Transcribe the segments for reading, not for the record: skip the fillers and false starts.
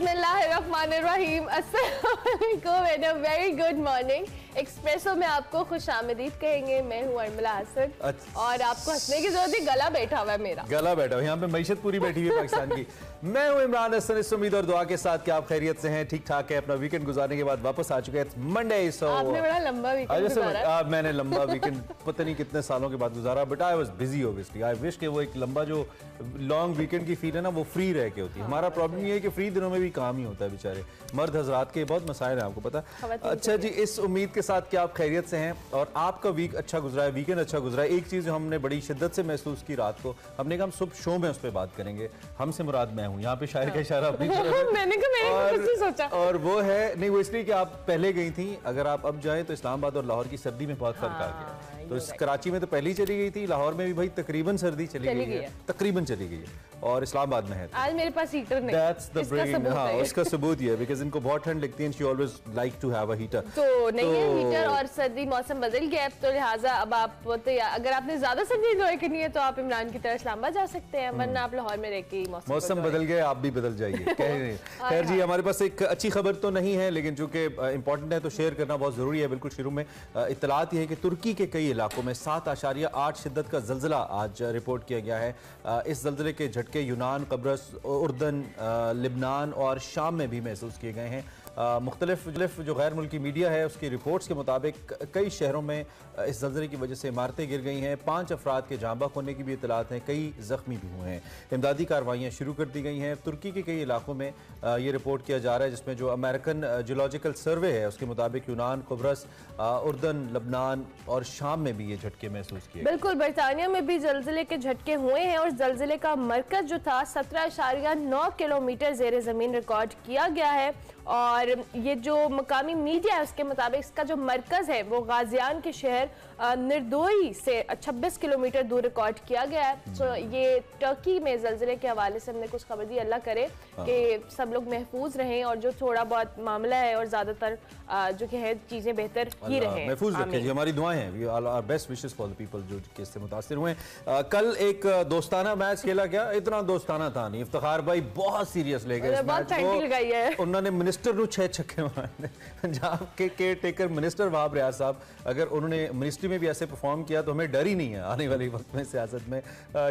बिस्मिल्लाहिर्रहमानिर्रहीम, अस्सलाम वालेकुम and a very good morning. Espresso में आपको खुशामदीद कहेंगे। मैं हूँ अर्मिला हसन और आपको हंसने की जरूरत है, गला बैठा हुआ है मेरा। गला बैठा हुआ, यहाँ पे मईशत पूरी बैठी हुई है पाकिस्तान की। मैं हूँ इमरान हसन, इस उम्मीद और दुआ के साथ कि आप खैरियत से हैं, ठीक ठाक है, अपना वीकेंड गुजारने के बाद वापस आ चुके हैं मंडे। सो आपने बड़ा लंबा वीकेंड गुजारा। मैंने लंबा वीकेंड पता नहीं कितने सालों के बाद गुजारा, but I was busy obviously. I wish कि वो एक लंबा जो लॉन्ग वीकेंड की फील है ना, वो फ्री रह के होती है। हमारा प्रॉब्लम ये है कि फ्री दिनों में भी काम ही होता है, बेचारे मर्द हजरात के बहुत मसाइल हैं, आपको पता है। अच्छा जी, इस उम्मीद के साथ कि आप खैरियत से हैं और आपका वीक अच्छा गुजरा है, वीकेंड अच्छा गुजरा है। एक चीज़ हमने बड़ी शिद्दत से महसूस की रात को, हमने कहा हम सुबह शो में उस पर बात करेंगे। हमसे मुराद मैं हूँ, यहाँ पे शायर का इशारा अपनी मैंने कहा सोचा, और वो है नहीं, वो इसलिए कि आप पहले गई थी। अगर आप अब जाएं तो इस्लामाबाद और लाहौर की सर्दी में बहुत फर्क आ गया। तो कराची में तो पहले ही चली गई थी, लाहौर में भी भाई तकरीबन सर्दी चली गई है, तकरीबन चली गई है, और इस्लामाबाद में है। आज मेरे पास हीटर नहीं, दैट्स द ब्रेकिंग। हाँ, उसका सबूत ये है बिकॉज़ इनको बहुत ठंड लगती है, she always like to have a heater. तो नहीं है हीटर, और सर्दी मौसम बदल गया, तो लिहाजा अब आप अगर आपने ज्यादा सर्दी एंजॉय करनी है तो आप इमरान की तरह इस्लामाबाद जा सकते हैं, वरना आप लाहौर में रह के मौसम बदल गया, आप भी बदल जाइए। खैर जी, हमारे पास एक अच्छी खबर तो नहीं है, लेकिन चूंकि इंपॉर्टेंट है तो शेयर करना बहुत जरूरी है। बिल्कुल शुरू में इत्तलात ये है कि तुर्की के कई इलाकों में 7.8 शिद्दत का जल्जला आज रिपोर्ट किया गया है। इस जल्जले के झटके यूनान, कब्रस, उर्दन, लिबनान और शाम में भी महसूस किए गए हैं। मुख्तलिफ जो गैर मुल्की मीडिया है उसकी रिपोर्ट्स के मुताबिक कई शहरों में इस जल्जले की वजह से इमारतें गिर गई हैं। 5 अफराद के जाँ बहक होने की भी इत्तलात हैं, कई जख्मी भी हुए हैं। इमदादी कार्रवाइयाँ शुरू कर दी गई हैं। तुर्की के कई इलाकों में ये रिपोर्ट किया जा रहा है, जिसमें जो अमेरिकन जियोलॉजिकल सर्वे है उसके मुताबिक यूनान, कब्रस, उर्दन, लबनान और शाम में भी ये झटके महसूस किए। बिल्कुल, बरतानिया में भी जल्जले के झटके हुए हैं और जल्जले का मरकज जो था 17.9 किलोमीटर ज़ेरे ज़मीन रिकॉर्ड किया गया है। और ये जो मकामी मीडिया है उसके मुताबिक इसका जो मरकज है वो गाजियान के शहर निर्दोई से 26 किलोमीटर दूर रिकॉर्ड किया गया है। तो ये टर्की में जल्जले के हवाले से हमने कुछ खबर दी, अल्लाह करे कि सब लोग महफूज रहें और जो थोड़ा बहुत मामला है और ज्यादातर जो कि है चीजें बेहतर ही रहें, महफूज रखें जी। हमारी दुआएं हैं, we are best wishes for the people जो इससे मुतासिर हुए। कल एक दोस्ताना मैच खेला गया, इतना दोस्ताना था नहीं, इफ्तिखार भाई बहुत सीरियस ले गए इस मैच को। उन्होंने मिनिस्टर को 6 छक्के मारे, पंजाब के care taker minister Wahab Riaz साहब, अगर उन्होंने मिनिस्ट्री में भी ऐसे परफॉर्म किया तो हमें डर ही नहीं है आने वाले वक्त में सियासत में।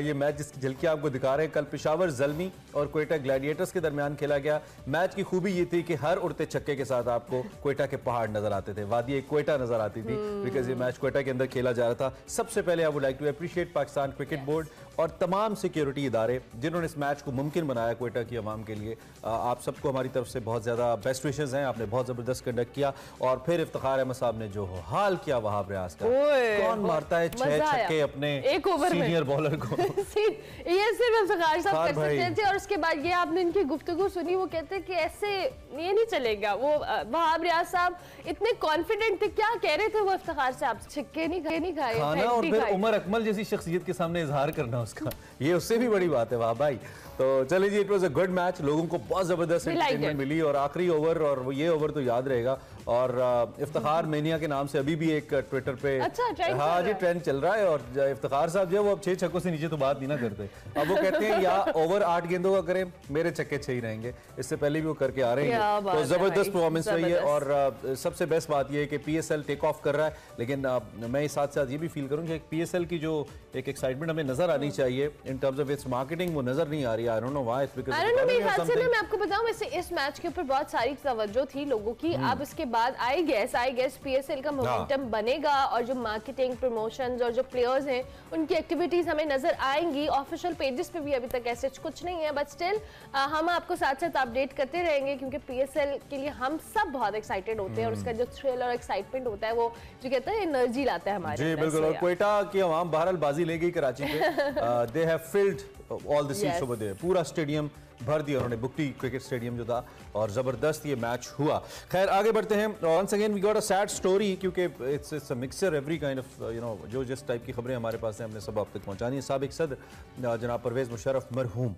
ये मैच जिसकी झलकी आपको दिखा रहे हैं, कल पेशावर ज़ल्मी और क्वेटा ग्लैडिएटर्स के दरमियान खेला गया। मैच की खूबी ये थी कि हर उड़ते छक्के के साथ आपको क्वेटा के पहाड़ नजर आते थे, वादी क्वेटा नजर आती थी, बिकॉज ये मैच क्वेटा के अंदर खेला जा रहा था। सबसे पहले I would like to appreciate Pakistan cricket board और तमाम सिक्योरिटी इदारे जिन्होंने इस मैच को मुमकिन बनाया क्वेटा की आवाम के लिए। आप सबको हमारी तरफ से बहुत ज़्यादा बेस्ट विशेस हैं, आपने बहुत ज़बरदस्त कंडक्ट किया। और फिर इफ्तिखार अहमद साहब ने जो हाल किया वहाब रियाज का, कौन मारता है 6 छक्के अपने एक ओवर में सीनियर बॉलर को। ये सिर्फ इफ्तिखार साहब कर सकते थे। और उसके बाद ये आपने इनकी गुफ्तगू सुनी, वो कहते कि ऐसे ये नहीं चलेगा। वो वहाब रियाज साहब इतने कॉन्फिडेंट थे, क्या कह रहे थे वो इफ्तिखार से, आप छक्के नहीं खाए खाना, और फिर उमर अकमल जैसी शख्सियत के सामने इजहार करना उसका, ये उससे भी बड़ी बात है। वाह भाई, तो चलिए जी, it was a good match, लोगों को बहुत जबरदस्त एंटरटेनमेंट मिली। और आखिरी ओवर, और वो ये ओवर तो याद रहेगा। और इफ्तिखार मेनिया के नाम से अभी भी एक ट्विटर पे हाँ जी ट्रेंड चल रहा है। और इफ्तिखार साहब जो है वो अब 6 छक्कों से नीचे तो बात नहीं ना करते, अब वो कहते हैं या ओवर 8 गेंदों का करें, मेरे छक्के 6 ही रहेंगे। इससे पहले भी वो करके आ रहे हैं, तो जबरदस्त परफॉर्मेंस रही है। और सबसे बेस्ट बात यह है कि पीएसएल टेक ऑफ कर रहा है, लेकिन मैं साथ साथ ये भी फील करूँ कि पीएसएल की जो एक एक्साइटमेंट हमें नजर आनी चाहिए in terms of its marketing, वो नजर नहीं आ रही। I don't know why, it's because मैं आपको बताऊं, वैसे इस मैच के ऊपर बहुत सारी तवज्जो थी लोगों की। अब इसके बाद आई गेस पीएसएल का मोमेंटम बनेगा और जो मार्केटिंग, प्रमोशंस और जो प्लेयर्स हैं उनकी एक्टिविटीज हमें नजर आएंगी। ऑफिशियल पेजेस पे भी अभी तक ऐसे कुछ नहीं है, बट स्टिल हम आपको साथ साथ अपडेट करते रहेंगे, क्योंकि पीएसएल के लिए हम सब बहुत एक्साइटेड होते हैं और उसका जो थ्रिल और एक्साइटमेंट होता है वो जो कहते हैं एनर्जी लाता है हमारे। जी बिल्कुल, और क्वेटा की आवाम बहरहाल बाजी ले गई कराची पे। They have filled all the seats over there, पूरा स्टेडियम भर दिया उन्होंने, बुक्टी क्रिकेट स्टेडियम जो था, और जबरदस्त ये मैच हुआ। खैर आगे बढ़ते हैं। Once again we got a sad story, क्योंकि it's a mixture every kind of you know, जो जिस टाइप की खबरें हमारे पास हैं हमने सब आप तक पहुंचानी है। साबिक सदर जनाब परवेज़ मुशर्रफ मरहूम,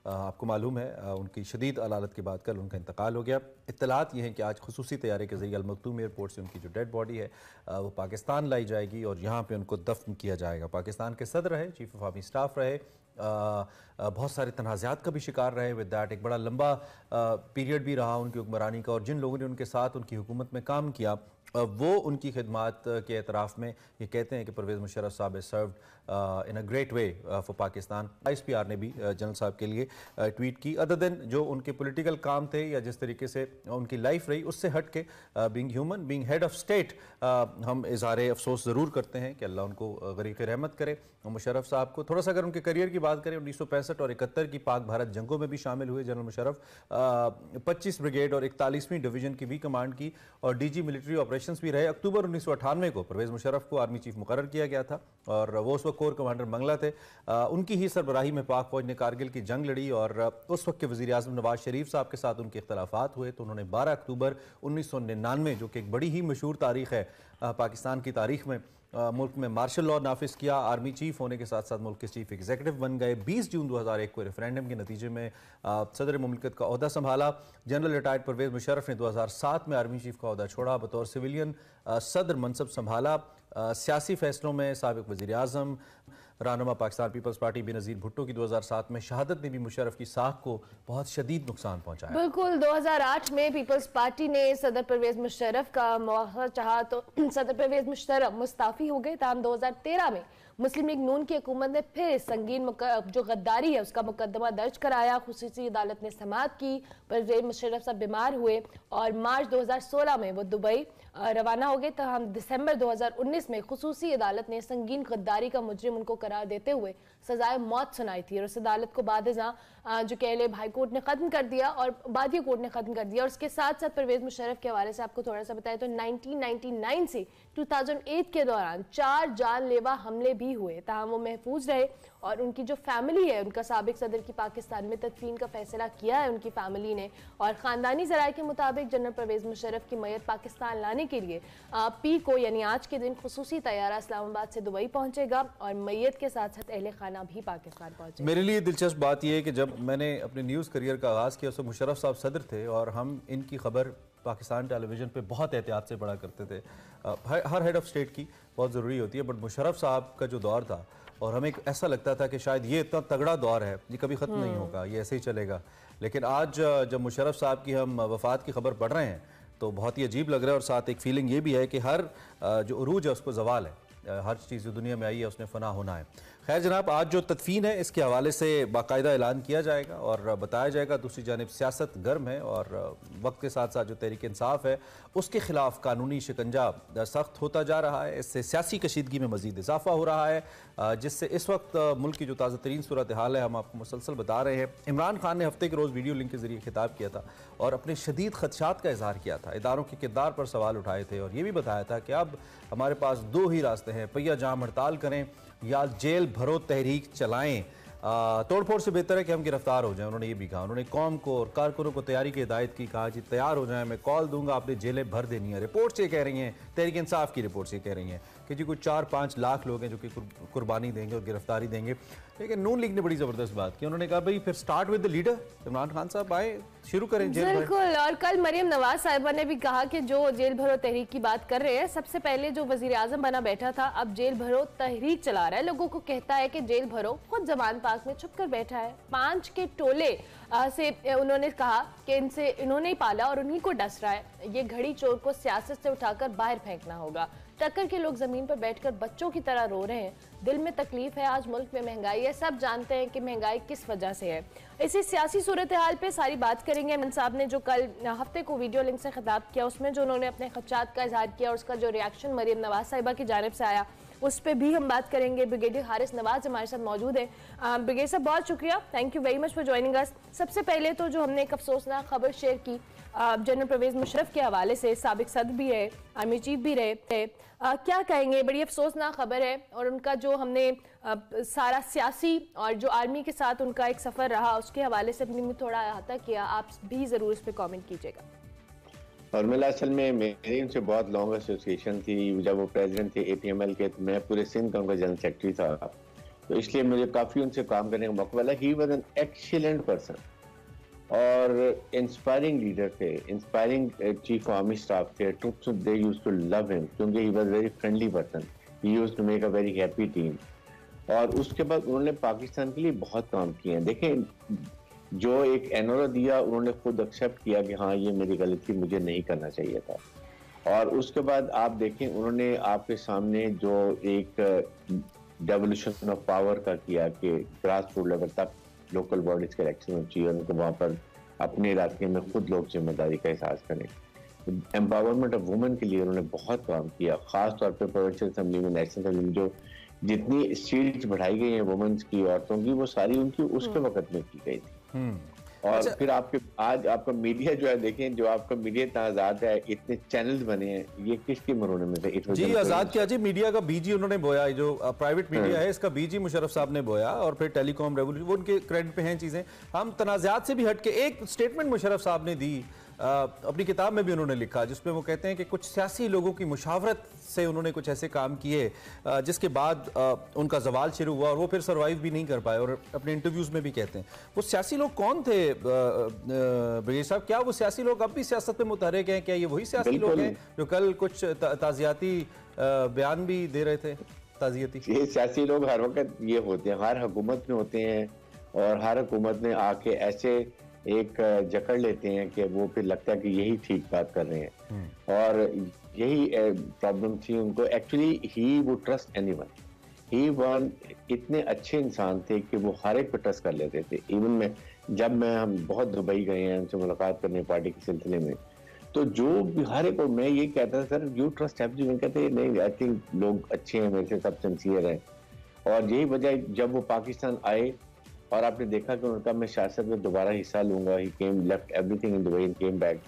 आपको मालूम है उनकी शदीद अलालत के बाद कल उनका इंतकाल हो गया। इत्तलात ये हैं कि आज खुसूसी तैयारे के ज़रिए अल मखदूम एयरपोर्ट से उनकी जो डेड बॉडी है वो पाकिस्तान लाई जाएगी और यहाँ पे उनको दफन किया जाएगा। पाकिस्तान के सदर रहे, चीफ ऑफ आर्मी स्टाफ रहे, बहुत सारे तनाज़ात का भी शिकार रहे। विद दैट एक बड़ा लंबा पीरियड भी रहा उनकी हुक्मरानी का, और जिन लोगों ने उनके साथ उनकी हुकूमत में काम किया वो उनकी खिदमात के एतराफ़ में ये कहते हैं कि परवेज़ मुशर्रफ साहब served in a great way for Pakistan. ISPR ने भी जनरल साहब के लिए ट्वीट की। अदर देन जो उनके पॉलिटिकल काम थे या जिस तरीके से उनकी लाइफ रही, उससे हट के being human, being head of state, हम इज़हार अफसोस ज़रूर करते हैं कि अल्लाह उनको गरीक़ रहमत करे। मुशर्रफ साहब को थोड़ा सा अगर उनके करियर की बात करें, 1965 और 71 की पाक भारत जंगों में भी शामिल हुए जनरल मुशर्रफ। 25 ब्रिगेड और 41वीं डिवीज़न की भी कमांड की और DG मिलिट्री ऑपरेशंस भी रहे। अक्टूबर 1998 को परवेज़ मुशर्रफ को आर्मी चीफ मुकर्रर किया गया था और वो उस वक्त कोर कमांडर मंगला थे। उनकी ही सरबराही में पाक फौज ने कारगिल की जंग लड़ी और उस वक्त के वज़ीर आज़म नवाज शरीफ साहब के साथ उनके इख्तलाफात हुए, तो उन्होंने 12 अक्टूबर 1999 जो कि एक बड़ी ही मशहूर तारीख़ है पाकिस्तान की तारीख़ में, मुल्क में मार्शल लॉ नाफिज किया। आर्मी चीफ होने के साथ साथ मुल्क के चीफ एग्जीक्यूटिव बन गए। 20 जून 2001 को रेफरेंडम के नतीजे में सदर मुमलिकत का ओहदा संभाला। जनरल रिटायर्ड परवेज़ मुशर्रफ ने 2007 में आर्मी चीफ का ओहदा छोड़ा, बतौर सिविलियन सदर मनसब संभाला। सियासी फैसलों में साबिक वज़ीर आज़म रहनुमा पाकिस्तान पीपल्स पार्टी बेनज़ीर भुट्टो की 2007 में शहादत ने भी मुशर्रफ की साख को बहुत शदीद नुकसान पहुंचाया। बिल्कुल, 2008 में पीपल्स पार्टी ने सदर परवेज़ मुशर्रफ का मुआवजा चाहा तो सदर परवेज़ मुशर्रफ मुस्ताफ़ी हो गए। ताहम 2013 में मुस्लिम लीग नून की हुकूमत ने फिर संगीन जो गद्दारी है उसका मुकदमा दर्ज कराया। खुसूसी अदालत ने समाअत की। परवेज़ मुशर्रफ साहब बीमार हुए और मार्च 2016 में वो दुबई रवाना हो गए। तो हम दिसंबर 2019 में खुसूसी अदालत ने संगीन गद्दारी का मुजरिम उनको करार देते हुए सजाए मौत सुनाई थी और उस अदालत को बादशाह जो कह ले हाई कोर्ट ने ख़त्म कर दिया और बादिया कोर्ट ने ख़त्म कर दिया। और उसके साथ साथ परवेज़ मुशर्रफ के हवाले से आपको थोड़ा सा बताया तो 1999 से 2008 के दौरान 4 जानलेवा हमले भी हुए, ताहम वो महफूज रहे। और उनकी जो फैमिली है, उनका साबिक सदर की पाकिस्तान में तदफीन का फैसला किया है उनकी फैमिली ने। और ख़ानदानी ज़राए के मुताबिक जनरल परवेज़ मुशर्रफ की मैयत पाकिस्तान लाने के लिए पी को यानी आज के दिन खुसूसी तैयारा इस्लामाबाद से दुबई पहुंचेगा और मैयत के साथ साथ अहले खाना भी पाकिस्तान पहुंचेगा। मेरे लिए दिलचस्प बात यह है कि जब मैंने अपने न्यूज़ करियर का आगाज़ किया, उसमें मुशर्रफ साहब सदर थे और हम इनकी खबर पाकिस्तान टेलीविज़न पे बहुत एहतियात से पढ़ा करते थे। हर हेड ऑफ स्टेट की बहुत ज़रूरी होती है, बट मुशर्रफ साहब का जो दौर था और हमें ऐसा लगता था कि शायद ये इतना तगड़ा दौर है, ये कभी ख़त्म नहीं होगा, ये ऐसे ही चलेगा। लेकिन आज जब मुशर्रफ साहब की हम वफ़ात की खबर पढ़ रहे हैं तो बहुत ही अजीब लग रहा है। और साथ एक फीलिंग ये भी है कि हर जो उरूज है उसको ज़वाल है, हर चीज़ जो दुनिया में आई है उसने फ़ना होना है। खैर जनाब, आज जो तदफीन है इसके हवाले से बाकायदा ऐलान किया जाएगा और बताया जाएगा। दूसरी जानिब सियासत गर्म है और वक्त के साथ साथ जो तहरीक इंसाफ है उसके खिलाफ कानूनी शिकंजा सख्त होता जा रहा है। इससे सियासी कशीदगी में मज़ीद इजाफा हो रहा है, जिससे इस वक्त मुल्क की जो ताज़ा तरीन सूरत हाल है हम आपको मुसलसल बता रहे हैं। इमरान खान ने हफ्ते के रोज़ वीडियो लिंक के जरिए खिताब किया था और अपने शदीद खदशात का इजहार किया था, इदारों के किरदार पर सवाल उठाए थे और ये भी बताया था कि अब हमारे पास 2 ही रास्ते हैं, पहिया जाम हड़ताल करें या जेल भरो तहरीक चलाएं। तोड़फोड़ से बेहतर है कि हम गिरफ्तार हो जाएं, उन्होंने ये भी कहा। उन्होंने कौम को और कारकुनों को तैयारी की हिदायत की, कहा जी तैयार हो जाएं, मैं कॉल दूंगा, आपने जेलें भर देनी है। रिपोर्ट्स ये कह रही हैं, तहरीक इंसाफ की रिपोर्ट्स ये कह रही हैं कि जी कुछ 4-5 लाख लोग हैं जो कि कुर्बानी देंगे और गिरफ्तारी देंगे। लेकिन नून लीग ने बड़ी ज़बरदस्त बात की, उन्होंने कहा भाई फिर start with the leader, Imran Khan साहब आए, शुरू करें जेल भर। बिल्कुल, और कल मरियम नवाज साहिबा ने भी कहा कि जो जेल भरो तहरीक की बात कर रहे हैं, सबसे पहले जो वजीर आजम बना बैठा था अब जेल भरो तहरीक चला रहा है, लोगों को कहता है कि जेल भरो, खुद जमान पाक में छुप कर बैठा है। 5 के टोले से उन्होंने कहा कि इनसे इन्होंने ही पाला और उन्हीं को डस रहा है। ये घड़ी चोर को सियासत से उठाकर बाहर फेंकना होगा। टक्कर के लोग जमीन पर बैठकर बच्चों की तरह रो रहे हैं, दिल में तकलीफ है। आज मुल्क में महंगाई है, सब जानते हैं कि महंगाई किस वजह से है। इसी सियासी सूरत हाल पे सारी बात करेंगे। अमिन साहब ने जो कल हफ्ते को वीडियो लिंक से खिताब किया, उसमें जो उन्होंने अपने खदशात का इजहार किया और उसका जो रिएक्शन मरियम नवाज साहिबा की जानिब से आया उस पर भी हम बात करेंगे। ब्रिगेडियर हारिस नवाज हमारे साथ मौजूद है। ब्रिगेडियर साहब बहुत शुक्रिया, thank you very much for joining us. सबसे पहले तो जो हमने एक अफसोसनाक खबर शेयर की जनरल परवेज़ मुशर्रफ के हवाले से, साबिक सदर भी रहे, आर्मी चीफ भी रहे थे, क्या कहेंगे? बड़ी अफसोसनाक खबर है और उनका जो हमने सारा सियासी और जो आर्मी के साथ उनका एक सफ़र रहा उसके हवाले से अपनी थोड़ा अहाता किया, आप भी ज़रूर इस पर कॉमेंट कीजिएगा। और मैं असल में मेरी उनसे बहुत लॉन्ग एसोसिएशन थी। जब वो प्रेसिडेंट थे APML के, तो मैं पूरे सिंध का उनका जनरल सेक्रेटरी था, तो इसलिए मुझे काफ़ी उनसे काम करने का मौका मिला। He was an excellent person और इंस्पायरिंग लीडर थे, इंस्पायरिंग चीफ आर्मी स्टाफ थे। They used to love him क्योंकि he was very friendly person, he used to make a very happy team. और उसके बाद उन्होंने पाकिस्तान के लिए बहुत काम किए हैं। देखें, जो एक एनओरा दिया उन्होंने खुद एक्सेप्ट किया कि हाँ ये मेरी गलती, मुझे नहीं करना चाहिए था। और उसके बाद आप देखें उन्होंने आपके सामने जो एक डेवोल्यूशन ऑफ पावर का किया कि ग्रास रूट लेवल तक लोकल बॉडीज के इलेक्शन होनी चाहिए, उनको वहाँ पर अपने इलाके में खुद लोग जिम्मेदारी का एहसास करें। एम्पावरमेंट ऑफ वुमेन के लिए उन्होंने बहुत काम किया, खास तौर पर प्रोविंशियल असेंबली में, नेशनल असेंबली में जो जितनी सीट्स बढ़ाई गई हैं वुमेन्स की, औरतों की, वो सारी उनकी उसके वक्त में की गई थी। और अच्छा, फिर आपके आज आपका मीडिया जो है, देखें जो आपका मीडिया इतना आजाद है, इतने चैनल्स बने हैं, ये किसके मरोने में से? जी आजाद क्या जी, मीडिया का बीज उन्होंने बोया, जो प्राइवेट मीडिया है इसका बीज मुशर्रफ साहब ने बोया, और फिर टेलीकॉम रेवोल्यूशन, वो उनके क्रेडिट पे हैं चीजें। हम तनाज़ात से भी हटके एक स्टेटमेंट मुशर्रफ साहब ने दी, अपनी किताब में भी उन्होंने लिखा, जिसमें वो कहते हैं कि कुछ सियासी लोगों की मुशावरत से उन्होंने कुछ ऐसे काम किए जिसके बाद उनका जवाल शुरू हुआ और वो फिर सर्वाइव भी नहीं कर पाए, और अपने इंटरव्यूज में भी कहते हैं। वो सियासी लोग कौन थे ब्रिजेश साहब? क्या वो सियासी लोग अब भी सियासत में मुतहरिक हैं? क्या ये वही सियासी लोग हैं जो कल कुछ ताज़ियाती बयान भी दे रहे थे? ताज़ियती ये सियासी लोग हर वक्त ये होते हैं, हर हुकूमत में होते हैं, और हर हुकूमत में आके ऐसे एक जकड़ लेते हैं कि वो फिर लगता है कि यही ठीक बात कर रहे हैं। और यही प्रॉब्लम थी उनको। Actually he would trust anyone, he one इतने अच्छे इंसान थे कि वो हर एक पे ट्रस्ट कर लेते थे। इवन हम बहुत दुबई गए हैं उनसे मुलाकात करने पार्टी के सिलसिले में, तो जो भी हर एक, मैं ये कहता था सर यू ट्रस्ट एवरीवन, कहते नहीं आई थिंक लोग अच्छे हैं, मेरे से सब सिंसियर हैं। और यही वजह जब वो पाकिस्तान आए और आपने देखा कि उनका मैं सियासत में दोबारा हिस्सा लूंगा, he came left everything in Dubai and came back,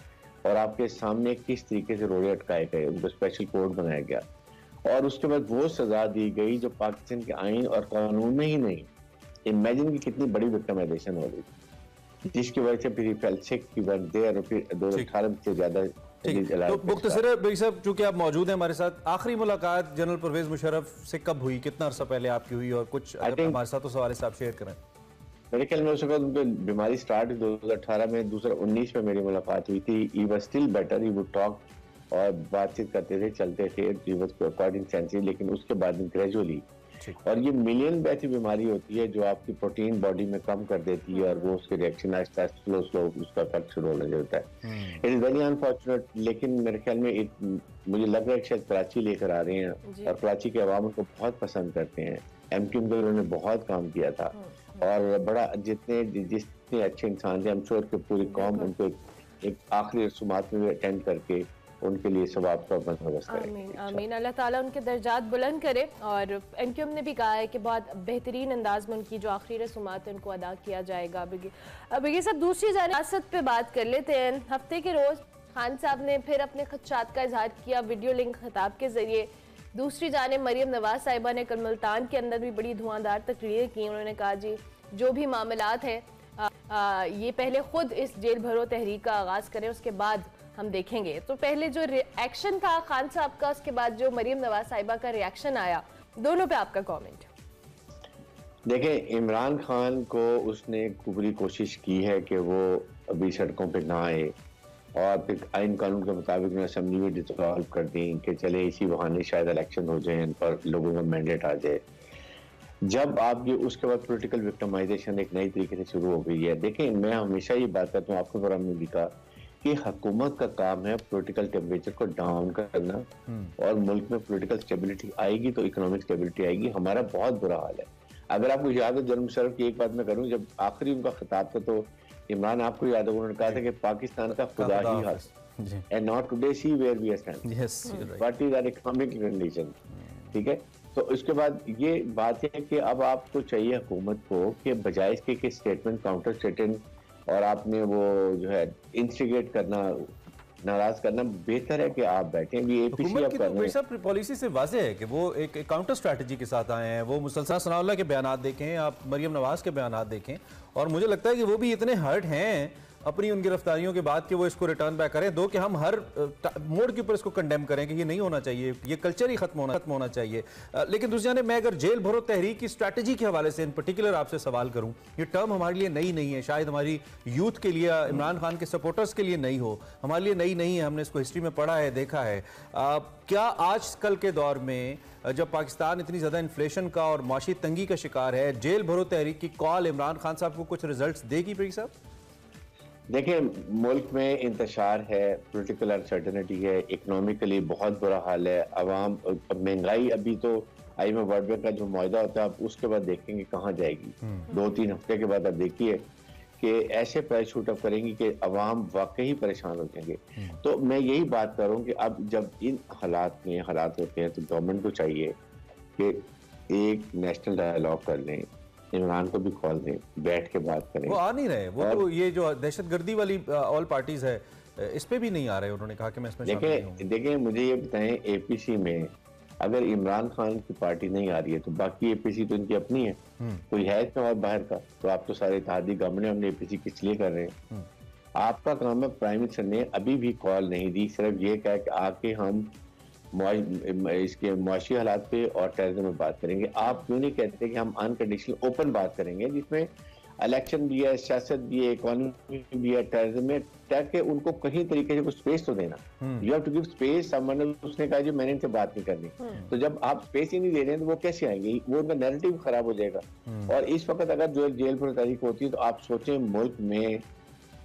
और आपके सामने किस तरीके से रोड़े अटकाए गए, उनको स्पेशल कोर्ट बनाया गया, और उसके बाद वो सजा दी गई जो पाकिस्तान के आइन और कानून में ही नहीं। इमेजिन की कितनी बड़ी विक्टिमाइजेशन हो रही थी, जिसकी वजह से फिर फेल्सिक की बंदे और फिर 2018 से ज्यादा। तो मुख्तसर भाई साहब, चूंकि आप मौजूद हैं हमारे साथ, आखिरी मुलाकात जनरल परवेज मुशर्रफ से कब हुई, कितना अरसा पहले आपकी हुई, और कुछ हमारे साथ उस हवाले से आप शेयर करें? मेरे ख्याल में उस वक्त उनको बीमारी स्टार्ट 2018 में, 2019 में मेरी मुलाकात हुई थी। He was still better, he would talk, और बातचीत करते थे, चलते थे, ही वाज अकॉर्डिंग सेंसिटिव, लेकिन उसके बाद ग्रेजुअली, और ये मिलियन बैच बीमारी होती है जो आपकी प्रोटीन बॉडी में कम कर देती है, और वो उसके रिएक्शन आहिस्ता स्लो उसका इफेक्ट शुरू होने लगता है। इट इज वेरी अनफॉर्चुनेट, लेकिन मेरे ख्याल में मुझे लग रहा है शायद कराची लेकर आ रहे हैं, और कराची के अवाम उनको बहुत पसंद करते हैं। एमक्यूएम के उन्होंने बहुत काम किया था, और बड़ा जितने अच्छे इंसान थे, हम श्योर कि पूरी कौम उनको एक आखिरी रसूमात में अटेंड करके उनके लिए सवाब का बंदोबस्त करें। आमीन आमीन, अल्लाह ताला उनके दर्जात बुलंद करे। और एमक्यूएम ने भी कहा है कि बहुत बेहतरीन अंदाज में उनकी जो आखिरी रसूमात है उनको अदा किया जाएगा। अब ये सब दूसरी सियासत पे बात कर लेते हैं। हफ्ते के रोज़ खान साहब ने फिर अपने खदशात का इजहार किया वीडियो लिंक खिताब के जरिए। दूसरी जाने मरियम नवाज साहिबा ने कल मुल्तान के अंदर भी बड़ी धुआंधार तकरीरें की। उन्होंने कहा जी जो भी मामलात हैं ये पहले खुद इस जेल भरो तहरीक का आगाज़ करें, उसके बाद हम देखेंगे। तो पहले जो रिएक्शन था खान साहब का, उसके बाद जो मरियम नवाज साहिबा का रिएक्शन आया, दोनों पे आपका कमेंट। देखें, इमरान खान को उसने पूरी कोशिश की है कि वो अभी सड़कों पे ना आए, और फिर आइन कानून के मुताबिक असेंबली में डिसॉल्व कर दी कि चले इसी बहाने शायद इलेक्शन हो जाए और लोगों का मैंडेट आ जाए। जब आप ये उसके बाद पॉलिटिकल विक्टिमाइजेशन एक नई तरीके से शुरू हो गई है। देखें, मैं हमेशा ये बात करता हूँ, आपके प्रोग्राम में भी कहा कि हुकूमत का काम है पॉलिटिकल टेम्परेचर को डाउन करना, और मुल्क में पॉलिटिकल स्टेबिलिटी आएगी तो इकोनॉमिक स्टेबिलिटी आएगी। हमारा बहुत बुरा हाल है। अगर आपको याद है जनरल मुशर्रफ की एक बात मैं करूँ, जब आखिरी उनका खिताब था तो इमरान, आपको याद होगा, उन्होंने कहा था कि पाकिस्तान का खुदा ही हाथ, and not today see where we are standing, what is our economic condition. ठीक है, तो इसके बाद ये बात है कि अब आपको चाहिए हुकूमत को कि बजाय इसके कि स्टेटमेंट काउंटर स्टेटमेंट और आपने वो जो है इंस्टिगेट करना, नाराज करना, बेहतर है कि आप बैठें। भी एपीसी आप कर रहे हैं, पॉलिसी से वाज़ेह है कि वो एक काउंटर स्ट्रैटेजी के साथ आए हैं। वो मुसलसल सनाउल्लाह के बयान देखें, आप मरियम नवाज के बयान देखें, और मुझे लगता है कि वो भी इतने हर्ट हैं अपनी उन गिरफ्तारियों के बाद कि वो इसको रिटर्न बैक करें, दो कि हम हर मोड़ के ऊपर इसको कंडेम करें कि ये नहीं होना चाहिए, ये कल्चर ही खत्म होना चाहिए। लेकिन दूसरी जाने मैं अगर जेल भरो तहरीक की स्ट्रैटेजी के हवाले से इन पर्टिकुलर आपसे सवाल करूं, ये टर्म हमारे लिए नई नहीं है, शायद हमारी यूथ के लिए, इमरान खान के सपोर्टर्स के लिए नई हो, हमारे लिए नई नहीं है, हमने इसको हिस्ट्री में पढ़ा है, देखा है। क्या आजकल के दौर में जब पाकिस्तान इतनी ज़्यादा इन्फ्लेशन का और माशी तंगी का शिकार है, जेल भरो तहरीक की कॉल इमरान खान साहब को कुछ रिजल्ट्स देगी पीर साहब? देखिए, मुल्क में इंतशार है, पॉलिटिकल अनसर्टेनिटी है, इकोनॉमिकली बहुत बुरा हाल है, अवाम महंगाई, अभी तो IMF वर्ल्ड बैंक का जो मुआहदा होता है आप उसके बाद देखेंगे कहाँ जाएगी। 2-3 हफ्ते के बाद आप देखिए कि ऐसे प्राइस शूट अप करेंगी कि अवाम वाकई परेशान हो जाएंगे। तो मैं यही बात कर रहा हूँ कि अब जब इन हालात होते हैं तो गवर्नमेंट को चाहिए कि एक नेशनल डायलॉग कर लें, इमरान को भी कॉल दें, बैठ के बात करें। वो आ नहीं रहे, वो तो ये जो दहशतगर्दी वाली ऑल पार्टीज है इस पे भी नहीं आ रहे। उन्होंने कहा कि मैं इसमें शामिल नहीं हूं। देखिए मुझे ये बताएं, APC में अगर इमरान खान की पार्टी नहीं आ रही है तो बाकी APC तो इनकी अपनी है, कोई है इसमें और बाहर का? तो आप तो सारे इत्तेहादी गवर्नमेंट हमने APC किस लिए कर रहे हैं? आपका काम है, प्राइम मिनिस्टर ने अभी भी कॉल नहीं दी, सिर्फ ये कहा कि आके हम इसके मुआशी हालात पे और टेररिज्म में बात करेंगे। आप क्यों नहीं कहते कि हम अनकंडीशनल ओपन बात करेंगे जिसमें इलेक्शन भी है, सियासत भी है, इकोनॉमी भी है, टेररिज्म में, ताकि उनको कहीं तरीके से कुछ स्पेस तो देना। You have to give space. उसने कहा जी मैंने इनसे बात नहीं करनी, तो जब आप स्पेस ही नहीं दे रहे हैं तो वो कैसे आएंगे? वो उनका नैरेटिव खराब हो जाएगा। और इस वक्त अगर जो जेल पर तारीख होती है तो आप सोचें मुल्क में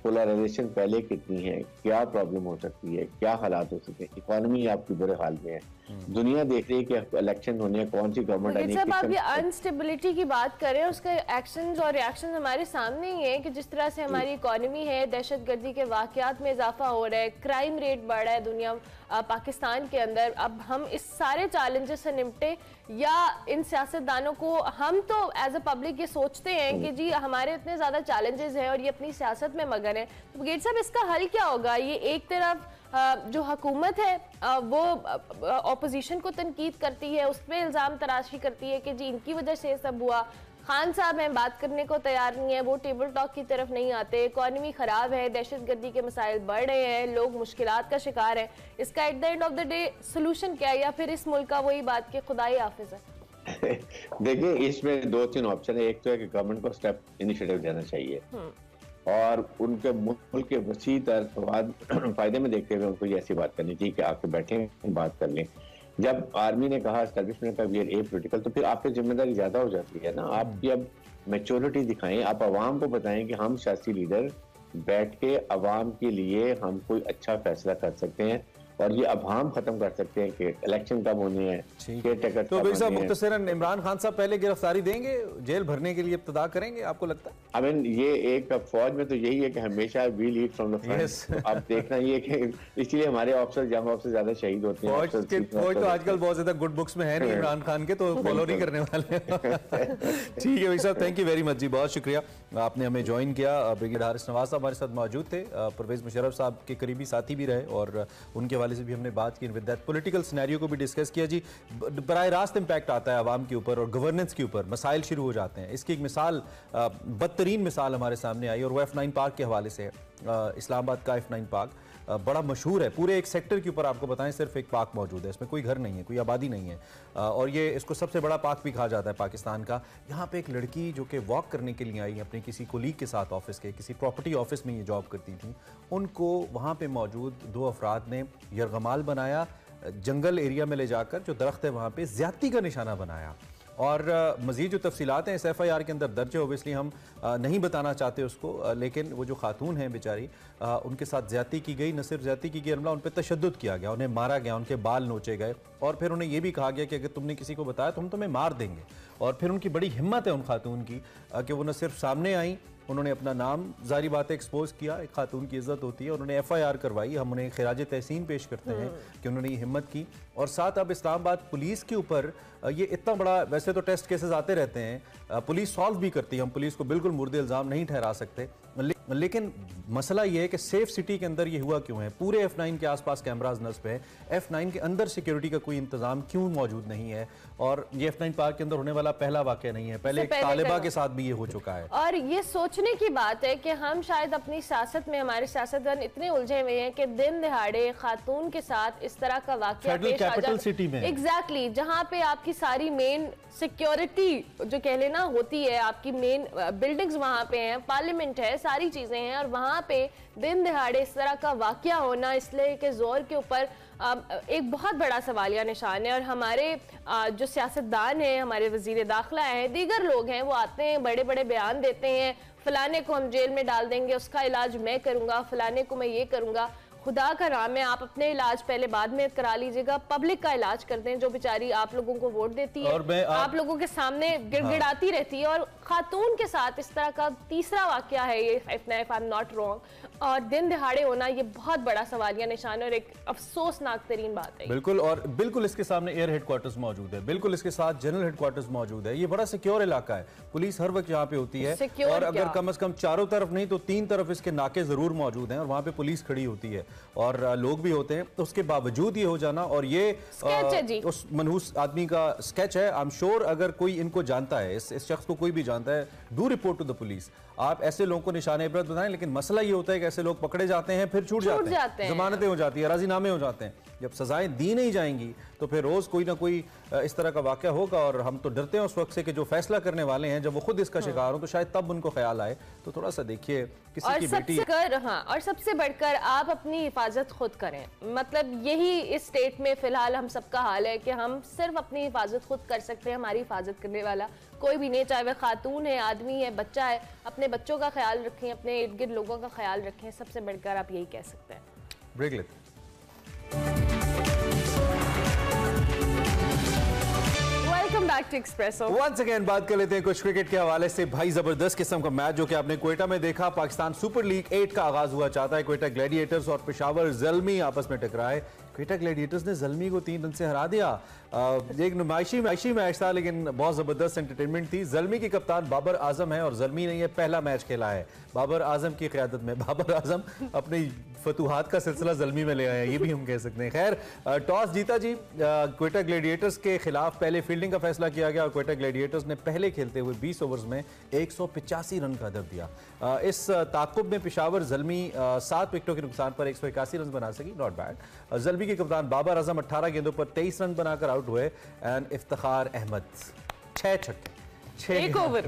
पोलराइजेशन पहले कितनी है, क्या प्रॉब्लम हो सकती है, क्या हालात हो सकते हैं, इकोनॉमी आपकी बुरे हाल में है, दुनिया देख रही है कि इलेक्शन होने हैं, कौन सी गवर्नमेंट आनी है। जब आप ये अनस्टेबिलिटी की बात करें, उसका एक्शंस और रिएक्शंस हमारे सामने ही है कि जिस तरह से हमारी इकोनॉमी है, दहशतगर्दी के वाकयात में इजाफा हो रहा है, क्राइम रेट बढ़ रहा है दुनिया पाकिस्तान के अंदर। अब हम इस सारे चैलेंजेस से निपटे या इन सियासतदानों को, हम तो एज अ पब्लिक ये सोचते हैं कि जी हमारे इतने ज़्यादा चैलेंजेस हैं और ये अपनी सियासत में मगन है, तो गेट साहब इसका हल क्या होगा? ये एक तरफ जो हुकूमत है वो ऑपोजिशन को तनकीद करती है, उस पर इल्ज़ाम तराशी करती है कि जी इनकी वजह से सब हुआ, खान साहब हैं बात करने को तैयार नहीं है, वो टेबल टॉक की तरफ नहीं आते, इकोनॉमी ख़राब है, दहशतगर्दी के मसाइल बढ़ रहे हैं, लोग मुश्किलात का शिकार हैं, इसका at the end of the day solution क्या है? या फिर इस मुल्क का वही बात कि खुदाई हाफिज है? देखिए, इसमें 2-3 ऑप्शन है। एक तो है कि गवर्नमेंट को स्टेप इनिशिएटिव देना चाहिए और उनके मुल्क के वसी तर फायदे में देखते हुए उनको ऐसी बात करनी चाहिए कि आके बैठे बात कर लें। जब आर्मी ने कहा, एस्टैब्लिशमेंट का वी आर ए पोलिटिकल, तो फिर आप पे जिम्मेदारी ज्यादा हो जाती है ना। आपकी अब मैच्योरिटी दिखाएं, आप आवाम को बताएं कि हम सियासी लीडर बैठ के आवाम के लिए हम कोई अच्छा फैसला कर सकते हैं और ये अभाम खत्म कर सकते हैं कि इलेक्शन कब होने हैं। तो भाई साहब मुख्तसरन इमरान खान साहब पहले गिरफ्तारी देंगे, जेल भरने के लिए इब्तिदा करेंगे, आपको लगता है? आई मीन ये एक फौज में तो यही है कि हमेशा we lead from the front. अब देखना ये कि इसलिए हमारे ऑफिसर जंग ऑफिसर ज्यादा शहीद होते हैं। फौज तो आजकल बहुत ज्यादा गुड बुक्स में है नहीं इमरान खान के, तो फॉलो नहीं करने वाले। ठीक है भाई साहब, थैंक यू वेरी मच जी, बहुत शुक्रिया आपने हमें ज्वाइन किया। ब्रिगेडियर हारिस नवाज साहब हमारे साथ मौजूद थे, परवेज मुशर्रफ साहब के करीबी साथी भी रहे और उनके हवाले से भी हमने बात की, विद दैट पॉलिटिकल सिनेरियो को भी डिस्कस किया जी। बराह रास्त इम्पैक्ट आता है आवाम के ऊपर और गवर्नेंस के ऊपर, मसाइल शुरू हो जाते हैं। इसकी एक मिसाल, बदतरीन मिसाल हमारे सामने आई और वो F9 पार्क के हवाले से है। इस्लामाबाद का F9 पार्क बड़ा मशहूर है, पूरे एक सेक्टर के ऊपर आपको बताएं सिर्फ एक पार्क मौजूद है, इसमें कोई घर नहीं है, कोई आबादी नहीं है और ये इसको सबसे बड़ा पार्क भी कहा जाता है पाकिस्तान का। यहाँ पे एक लड़की जो कि वॉक करने के लिए आई अपने किसी कोलीग के साथ, ऑफिस के किसी प्रॉपर्टी ऑफिस में ये जॉब करती थी, उनको वहाँ पे मौजूद 2 अफराद ने यरगमाल बनाया, जंगल एरिया में ले जाकर जो दरख्त है वहाँ पे ज़्यादती का निशाना बनाया। और मज़ीद जो तफसीलात हैं इस FIR के अंदर दर्ज है, ओबियसली हम नहीं बताना चाहते उसको, लेकिन वो जो खातून हैं बेचारी, उनके साथ ज़्यादती की गई, न सिर्फ ज़्यादती की गई, उन पर तशद्दुद किया गया, उन्हें मारा गया, उनके बाल नोचे गए और फिर उन्हें ये भी कहा गया कि अगर तुमने किसी को बताया तो हम तुम्हें मार देंगे। और फिर उनकी बड़ी हिम्मत है उन खातून की कि वो न सिर्फ सामने आई, उन्होंने अपना नाम जारी बात एक्सपोज किया, एक खातून की इज्जत होती है, उन्होंने FIR करवाई, हम उन्हें खिराज तहसीन पेश करते हैं कि उन्होंने ये हिम्मत की। और साथ अब इस्लामाबाद पुलिस के ऊपर ये इतना बड़ा, वैसे तो टेस्ट केसेस आते रहते हैं, पुलिस सॉल्व भी करती है, हम पुलिस को बिल्कुल मुर्दे इल्ज़ाम नहीं ठहरा सकते, लेकिन मसला ये है कि सेफ सिटी के अंदर ये हुआ क्यों है? पूरे F9 के आसपास कैमराज नस्ब है, F9 के अंदर सिक्योरिटी का कोई इंतजाम क्यों मौजूद नहीं है? और ये F9 पार्क के अंदर होने वाला पहला वाकया नहीं है, पहले एक तालिबा के साथ भी ये हो चुका है। और ये सोचने की बात है कि हम शायद अपनी सियासत में, हमारे सियासतदान इतने उलझे हुए हैं कि दिन दिहाड़े खातून के साथ इस तरह का वाकया पेश आ जाए, सिटी में एग्जैक्टली जहाँ पे आपकी सारी मेन सिक्योरिटी जो कह लेना होती है, आपकी मेन बिल्डिंग्स वहाँ पे हैं, पार्लियामेंट है, सारी चीजें हैं, और वहाँ पे दिन दिहाड़े इस तरह का वाकया होना इसलिए के जोर के ऊपर एक बहुत बड़ा सवालिया निशान है। और हमारे जो सियासतदान हैं, हमारे वजीर दाखिला हैं, दीगर लोग हैं, वो आते हैं, बड़े बड़े बयान देते हैं, फलाने को हम जेल में डाल देंगे, उसका इलाज मैं करूँगा, फलाने को मैं ये करूँगा। खुदा का नाम है, आप अपने इलाज पहले बाद में करा लीजिएगा, पब्लिक का इलाज करते हैं जो बेचारी आप लोगों को वोट देती है, और आप लोगों के सामने गिड़गिड़ाती रहती है। और खातून के साथ इस तरह का तीसरा वाकया है ये, if I am not wrong, और दिन दिहाड़े होना ये बहुत बड़ा सवालिया निशान और एक अफसोसनाक तरीन बात है। बिल्कुल, और बिल्कुल इसके सामने एयर हेडक्वार्टर्स मौजूद है, बिल्कुल इसके साथ जनरल हेडक्वार्टर्स मौजूद है। ये बड़ा सिक्योर इलाका है, पुलिस हर वक्त यहाँ पे होती है, और अगर कम से कम चारों तरफ नहीं तो 3 तरफ इसके नाके जरूर मौजूद हैं, और वहाँ पे पुलिस खड़ी होती है और लोग भी होते हैं। तो उसके बावजूद ये हो जाना, और ये उस मनहूस आदमी का स्केच है। आई एम श्योर अगर कोई इनको जानता है, इस शख्स को कोई भी जानता है, do report to the police. आप ऐसे लोगों को निशाने इबरत बताएं, लेकिन मसला ये होता है कि ऐसे लोग पकड़े जाते हैं, फिर छूट जाते हैं, जमानतें हो जाती है, राजीनामे हो जाते हैं। जब सजाएं दी नहीं जाएंगी तो फिर रोज कोई ना कोई इस तरह का वाकया होगा, और हम तो डरते हैं उस वक्त से कि जो फैसला करने वाले हैं जब वो खुद इसका शिकार हो तो शायद तब उनको ख्याल आए। तो थोड़ा सा देखिए किसी की बेटी और सबसे बढ़कर आप अपनी हिफाजत खुद करें। मतलब यही इस स्टेट में फिलहाल हम सबका हाल है कि हम सिर्फ अपनी हिफाजत खुद कर सकते हैं, हमारी हिफाजत करने वाला कोई भी नहीं, चाहे वह खातून है, आदमी है, बच्चा है। अपने बच्चों का ख्याल रखें, अपने इर्द गिर्द लोगों का ख्याल रखें, सबसे बढ़कर आप यही कह सकते हैं। ब्रेक लेते हैं। Welcome back to Expresso. Once again बात कर लेते हैं कुछ क्रिकेट के हवाले से। भाई जबरदस्त किस्म का मैच जो कि आपने क्वेटा में देखा। पाकिस्तान सुपर लीग 8 का आगाज हुआ चाहता है। क्वेटा ग्लैडिएटर्स और पेशावर ज़ल्मी आपस में टकराए। क्वेटा ग्लैडिएटर्स ने ज़ल्मी को 3 रन से हरा दिया। एक नुमाइशी मैच था, लेकिन बहुत जबरदस्त एंटरटेनमेंट थी। ज़ल्मी की कप्तान बाबर आजम है, और ज़ल्मी ने यह पहला मैच खेला है बाबर आजम की क़यादत में। बाबर आजम अपनी फतूहात का सिलसिला ज़ल्मी में ले आए, ये भी हम कह सकते हैं। खैर, टॉस जीता जी क्वेटा ग्लैडिएटर्स के खिलाफ पहले फील्डिंग का फैसला किया गया, और क्वेटा ग्लैडिएटर्स ने पहले खेलते हुए 20 ओवर्स में 185 रन का हदफ दिया। इस ताकुब में पेशावर ज़ल्मी 7 विकेटों के नुकसान पर 181 रन बना सकी, नॉट बैड। ज़ल्मी के कप्तान बाबर आजम 18 गेंदों पर 23 रन बनाकर आउट हुए। एंड इफ्तिखार अहमद 6 छक्के, एक ओवर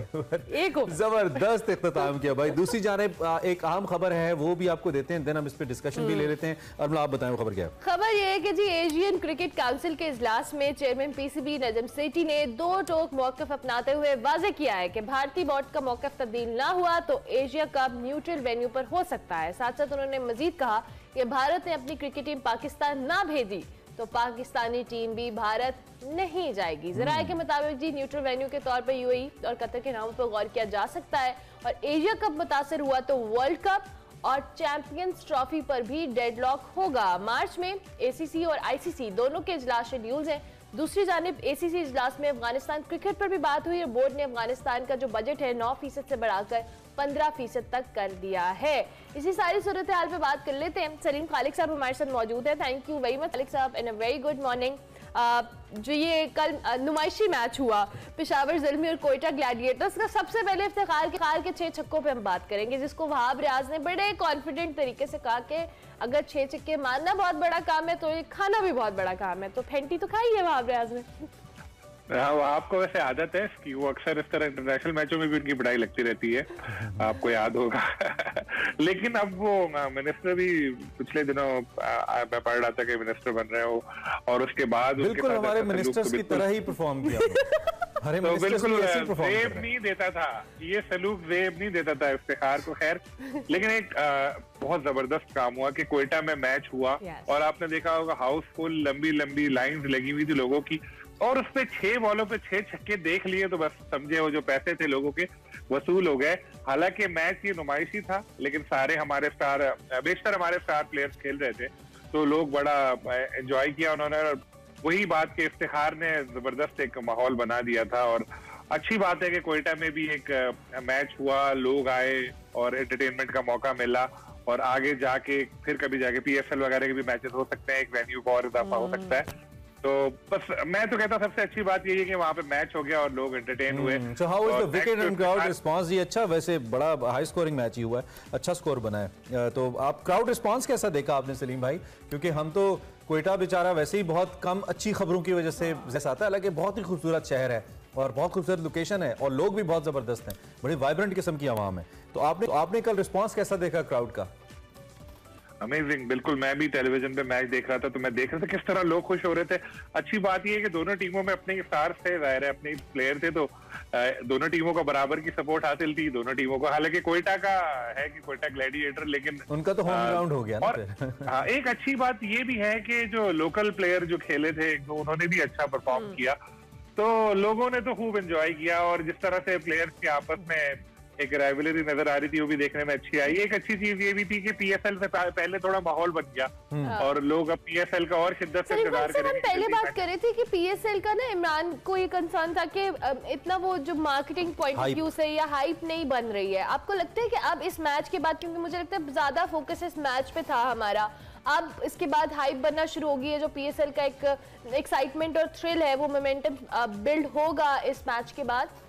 जबरदस्त इख्तिताम किया भाई। दूसरी जानिब एक अहम खबर है, वो भी आपको देते हैं, देन हम इस पे डिस्कशन भी ले लेते हैं। और आप बताएं वो खबर क्या है? खबर ये है कि जी एशियन क्रिकेट काउंसिल के इजलास में चेयरमैन पीसीबी नजम सेठी ने 2 टोक मौक़िफ़ अपनाते हुए वाज़ेह किया है कि भारतीय बोर्ड का मौक़िफ़ तब्दील ना हुआ तो एशिया कप न्यूट्रल वेन्यू पर हो सकता है। साथ साथ उन्होंने मजीद कहा कि भारत ने अपनी क्रिकेट टीम पाकिस्तान ना भेजी तो पाकिस्तानी टीम भी भारत नहीं जाएगी। ज़राए के मुताबिक जी न्यूट्रल वेन्यू के तौर पर यूएई और कतर के नामों पर गौर किया जा सकता है, और एशिया कप मुतासर हुआ तो वर्ल्ड कप और चैंपियंस ट्रॉफी पर भी डेडलॉक होगा। मार्च में एसीसी और आईसीसी दोनों के इजलास शेड्यूल्स हैं। दूसरी जानिब एसीसी इजलास में अफगानिस्तान क्रिकेट पर भी बात हुई, और बोर्ड ने अफगानिस्तान का जो बजट है 9% से बढ़ाकर 15% तक कर दिया है। इसी सारी सूरत हाल पे बात कर लेते हैं। सलीम खालिक साहब हमारे साथ मौजूद है। थैंक यू वेरी मच खालिक साहब, and a very good morning. जो ये कल नुमाइशी मैच हुआ पेशावर ज़ल्मी और कोयटा ग्लैडिएटर्स का, सबसे पहले इफ्तिखार के 6 छक्कों पे हम बात करेंगे, जिसको वहाब रियाज ने बड़े कॉन्फिडेंट तरीके से कहा कि अगर 6 छक्के मारना बहुत बड़ा काम है तो ये खाना भी बहुत बड़ा काम है। तो फेंटी तो खाई है वहाब रियाज ने। हाँ, आपको वैसे आदत है कि वो अक्सर इस तरह इंटरनेशनल मैचों में भी उनकी पढ़ाई लगती रहती है, आपको याद होगा। लेकिन अब वो मिनिस्टर भी पिछले दिनों मैं पढ़ रहा था कि मिनिस्टर बन रहे हो, और उसके बाद बिल्कुल हमारे मिनिस्टर्स की तरह ही परफॉर्म किया। तो बिल्कुल जेब नहीं देता था, ये सलूक जेब नहीं देता था इफ्तिखार को। खैर, लेकिन एक बहुत जबरदस्त काम हुआ कि कोयटा में मैच हुआ, और आपने देखा होगा हाउसफुल, लंबी लंबी लाइंस लगी हुई थी लोगों की, और उस पे 6 बॉलों पे 6 छक्के देख लिए तो बस समझे वो जो पैसे थे लोगों के वसूल हो गए। हालांकि मैच ये नुमाइशी था, लेकिन सारे हमारे बेशतर हमारे स्टार प्लेयर्स खेल रहे थे, तो लोग बड़ा एंजॉय किया उन्होंने। वही बात के इफ्तिखार ने जबरदस्त एक माहौल बना दिया था, और अच्छी बात है कि कोयटा में भी एक मैच हुआ, लोग आए, और एंटरटेनमेंट का मौका मिला, और आगे जाके फिर कभी जाके PSL वगैरह के भी मैचेस हो सकते हैं, एक वेन्यू का और इजाफा हो सकता है। तो बस मैं तो कहता हूँ सबसे अच्छी बात यही है कि वहाँ पे मैच हो गया और लोग एंटरटेन हुए। So how was the wicket and crowd response? ये अच्छा, वैसे बड़ा हाई स्कोरिंग मैच ही हुआ है, अच्छा स्कोर बना है। तो आप क्राउड रिस्पांस कैसा देखा आपने सलीम भाई? क्योंकि हम तो क्वेटा बेचारा वैसे ही बहुत कम अच्छी खबरों की वजह से जैसा आता है, हालांकि बहुत ही खूबसूरत शहर है और बहुत खूबसूरत लोकेशन है और लोग भी बहुत जबरदस्त हैं, बड़ी वाइब्रेंट किस्म की आवाम है। तो आपने कल रिस्पॉन्स कैसा देखा क्राउड का? अमेजिंग, बिल्कुल। मैं भी टेलीविजन पे मैच देख रहा था तो मैं देख रहा था किस तरह लोग खुश हो रहे थे। अच्छी बात यह है कि दोनों टीमों में अपने स्टार्स थे, जाहिर है अपने प्लेयर थे, तो दोनों टीमों को बराबर की सपोर्ट हासिल थी दोनों टीमों को। हालांकि कोयटा का है कि कोयटा ग्लैडिएटर, लेकिन उनका तो होम ग्राउंड हो गया ना। और हाँ, एक अच्छी बात ये भी है कि जो लोकल प्लेयर जो खेले थे तो उन्होंने भी अच्छा परफॉर्म किया, तो लोगों ने तो खूब एंजॉय किया। और जिस तरह से प्लेयर्स के आपस में एक राइवलरी नजर आ रही थी वो भी देखने में अच्छी आई। एक अच्छी चीज ये भी थी कि PSL से पहले थोड़ा माहौल बन गया और लोग अब PSL का और शिद्दत से इंतजार करेंगे। हम पहले बात कर रहे थे कि PSL का ना इमरान को ये कंसर्न था कि इतना वो जो मार्केटिंग पॉइंट ऑफ व्यू से या हाइप नहीं बन रही है। आपको लगता है कि अब इस मैच के बाद, क्योंकि मुझे लगता है ज्यादा फोकस इस मैच पे था हमारा, अब इसके बाद हाइप बनना शुरू होगी है, जो PSL का एक एक्साइटमेंट और थ्रिल है वो मोमेंटम बिल्ड होगा इस मैच के बाद?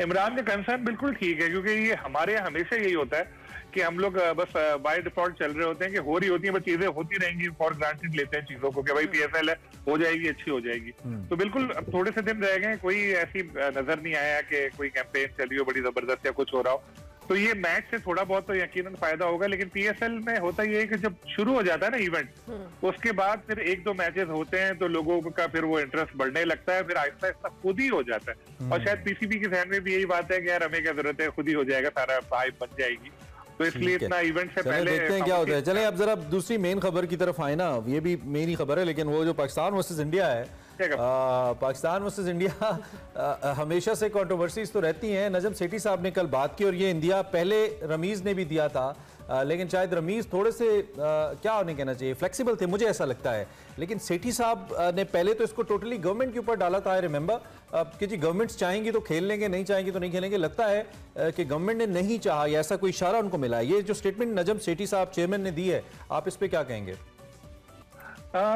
इमरान का कंसर्न बिल्कुल ठीक है, क्योंकि ये हमारे यहाँ हमेशा यही होता है कि हम लोग बस बाय डिफॉल्ट चल रहे होते हैं कि हो रही होती है, बस चीजें होती रहेंगी, फॉर ग्रांटेड लेते हैं चीजों को कि भाई PSL है, हो जाएगी, अच्छी हो जाएगी। तो बिल्कुल अब थोड़े से दिन रह गए, कोई ऐसी नजर नहीं आया कि कोई कैंपेन चली हो बड़ी जबरदस्त या कुछ हो रहा हो। तो ये मैच से थोड़ा बहुत तो यकीनन फायदा होगा, लेकिन PSL में होता ये है कि जब शुरू हो जाता है ना इवेंट, उसके बाद फिर एक दो मैचेस होते हैं तो लोगों का फिर वो इंटरेस्ट बढ़ने लगता है, फिर आहिस्ता आहिस्ता खुद ही हो जाता है। और शायद PCB के ध्यान में भी यही बात है कि यार हमें क्या जरूरत है, खुद ही हो जाएगा, सारा हाइप बन जाएगी। तो इसलिए इतना इवेंट से पहले देखते हैं क्या होता है। चलें अब जरा दूसरी मेन खबर की तरफ आए ना, ये भी मेन ही खबर है, लेकिन वो जो पाकिस्तान वर्सेस इंडिया है, पाकिस्तान वर्सेस इंडिया हमेशा से कंट्रोवर्सीज तो रहती हैं। नजम सेठी साहब ने कल बात की और ये इंडिया पहले रमीज ने भी दिया था, लेकिन शायद रमीज थोड़े से क्या उन्हें कहना चाहिए, फ्लेक्सिबल थे, मुझे ऐसा लगता है। लेकिन सेठी साहब ने पहले तो इसको टोटली गवर्नमेंट के ऊपर डाला था, आई रिमेंबर, कि जी गवर्नमेंट्स चाहेंगी तो खेल लेंगे, नहीं चाहेंगी तो नहीं खेलेंगे। लगता है कि गवर्नमेंट ने नहीं चाहा या ऐसा कोई इशारा उनको मिला है। ये जो स्टेटमेंट नजम सेठी साहब चेयरमैन ने दी है, आप इस पर क्या कहेंगे?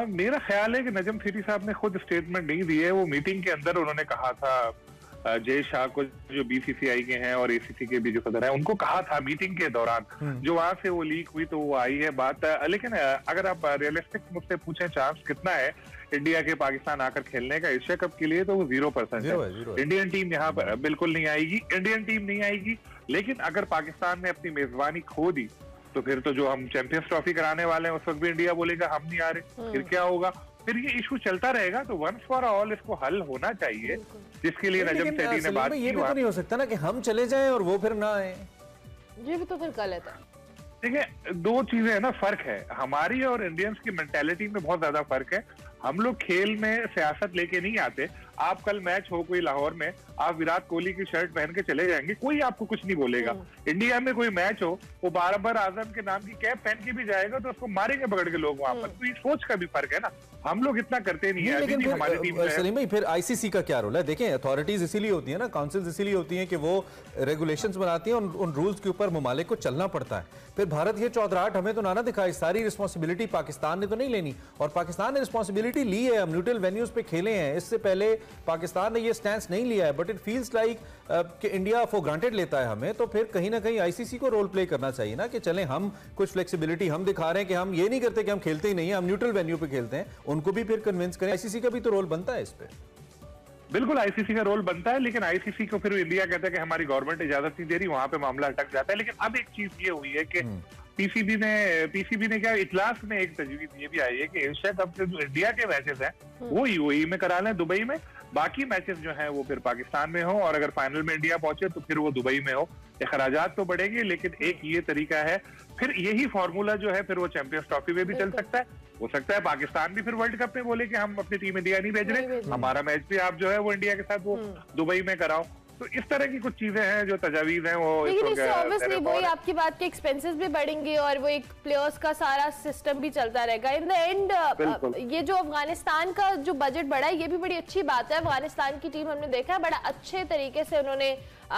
मेरा ख्याल है कि नजम सेठी साहब ने खुद स्टेटमेंट नहीं दी है, वो मीटिंग के अंदर उन्होंने कहा था जय शाह को, जो BCCI के हैं और ACC के भी जो सदर हैं, उनको कहा था मीटिंग के दौरान, जो वहां से वो लीक हुई तो वो आई है बात। लेकिन अगर आप रियलिस्टिक मुझसे पूछें चांस कितना है इंडिया के पाकिस्तान आकर खेलने का एशिया कप के लिए, तो वो 0% है। इंडियन टीम यहाँ पर बिल्कुल नहीं आएगी, इंडियन टीम नहीं आएगी। लेकिन अगर पाकिस्तान ने अपनी मेजबानी खो दी तो फिर तो जो हम चैंपियंस ट्रॉफी कराने वाले हैं उस वक्त भी इंडिया बोलेगा हम नहीं आ रहे, फिर क्या होगा? फिर ये इशू चलता रहेगा। तो वंस फॉर ऑल इसको हल होना चाहिए, जिसके लिए नजम सेठी ने बात की। ये भी तो नहीं हो सकता ना कि हम चले जाएं और वो फिर ना आए, ये भी तो फिर गलत है। देखिए दो चीजें है ना, फर्क है, हमारी और इंडियंस की मेंटालिटी में बहुत ज्यादा फर्क है। हम लोग खेल में सियासत लेके नहीं आते। आप कल मैच हो कोई लाहौर में, आप विराट कोहली की शर्ट पहन के चले जाएंगे, कोई आपको कुछ नहीं बोलेगा। इंडिया में कोई मैच हो, वो बाबर आजम के नाम की कैप पहन के भी जाएगा तो उसको मारेंगे पकड़ के लोग वहां पर। तो ये सोच का भी फर्क है ना, हम लोग इतना करते नहीं है। लेकिन हमारी टीम सलीम भाई फिर ICC का क्या रोल है? देखें अथॉरिटीज इसीलिए होती है ना, काउंसिल्स इसीलिए होती हैं कि वो रेगुलेशंस बनाती हैं, उन रूल्स के ऊपर ममालिक को चलना पड़ता है। फिर भारत ये चौधराहट हमें तो ना दिखाई, सारी रिस्पॉन्सिबिलिटी पाकिस्तान ने तो नहीं लेनी, और पाकिस्तान ने रिस्पॉन्सिबिलिटी ली है। हम न्यूट्रल वेन्यूज पे खेले हैं, इससे पहले पाकिस्तान ने ये स्टैंड नहीं लिया है, बट इट फील्स लाइक कि इंडिया फॉर ग्रांटेड लेता है हमें। तो फिर कहीं ना कहीं ICC को रोल प्ले करना चाहिए ना, कि चलें हम कुछ फ्लेक्सिबिलिटी हम दिखा रहे हैं कि हम ये नहीं करते कि हम खेलते ही नहीं है, हम न्यूट्रल वेन्यू पे खेलते हैं, उनको भी फिर कन्विंस करें। ICC का भी तो रोल बनता है इस पे। बिल्कुल ICC का रोल बनता है, लेकिन ICC को फिर इंडिया कहता है कि हमारी गवर्नमेंट इजाजत नहीं दे रही, वहां पे मामला अटक जाता है। लेकिन अब एक चीज ये हुई है कि PCB ने क्या इजलास में एक तजवीज ये भी आई है कि एशिया कप के जो इंडिया के मैचेस हैं वो UAE में करा लें, दुबई में, बाकी मैचेस जो हैं वो फिर पाकिस्तान में हो, और अगर फाइनल में इंडिया पहुंचे तो फिर वो दुबई में हो। अखराजात तो बढ़ेंगे, लेकिन एक ये तरीका है, फिर यही फॉर्मूला जो है फिर वो चैंपियंस ट्रॉफी में भी चल सकता है। हो सकता है पाकिस्तान भी फिर वर्ल्ड कप में बोले कि हम अपनी टीम इंडिया नहीं भेज रहे, हमारा मैच भी आप जो है वो इंडिया के साथ वो दुबई में कराओ। तो इस तरह की कुछ चीजें हैं जो तजावीज हैं वो। लेकिन इससे ऑब्वियसली वही आपकी बात के एक्सपेंसेस भी बढ़ेंगे और वो एक प्लेयर्स का सारा सिस्टम भी चलता रहेगा। इन द एंड ये जो अफगानिस्तान का जो बजट बढ़ा है ये भी बड़ी अच्छी बात है। अफगानिस्तान की टीम हमने देखा है बड़ा अच्छे तरीके से उन्होंने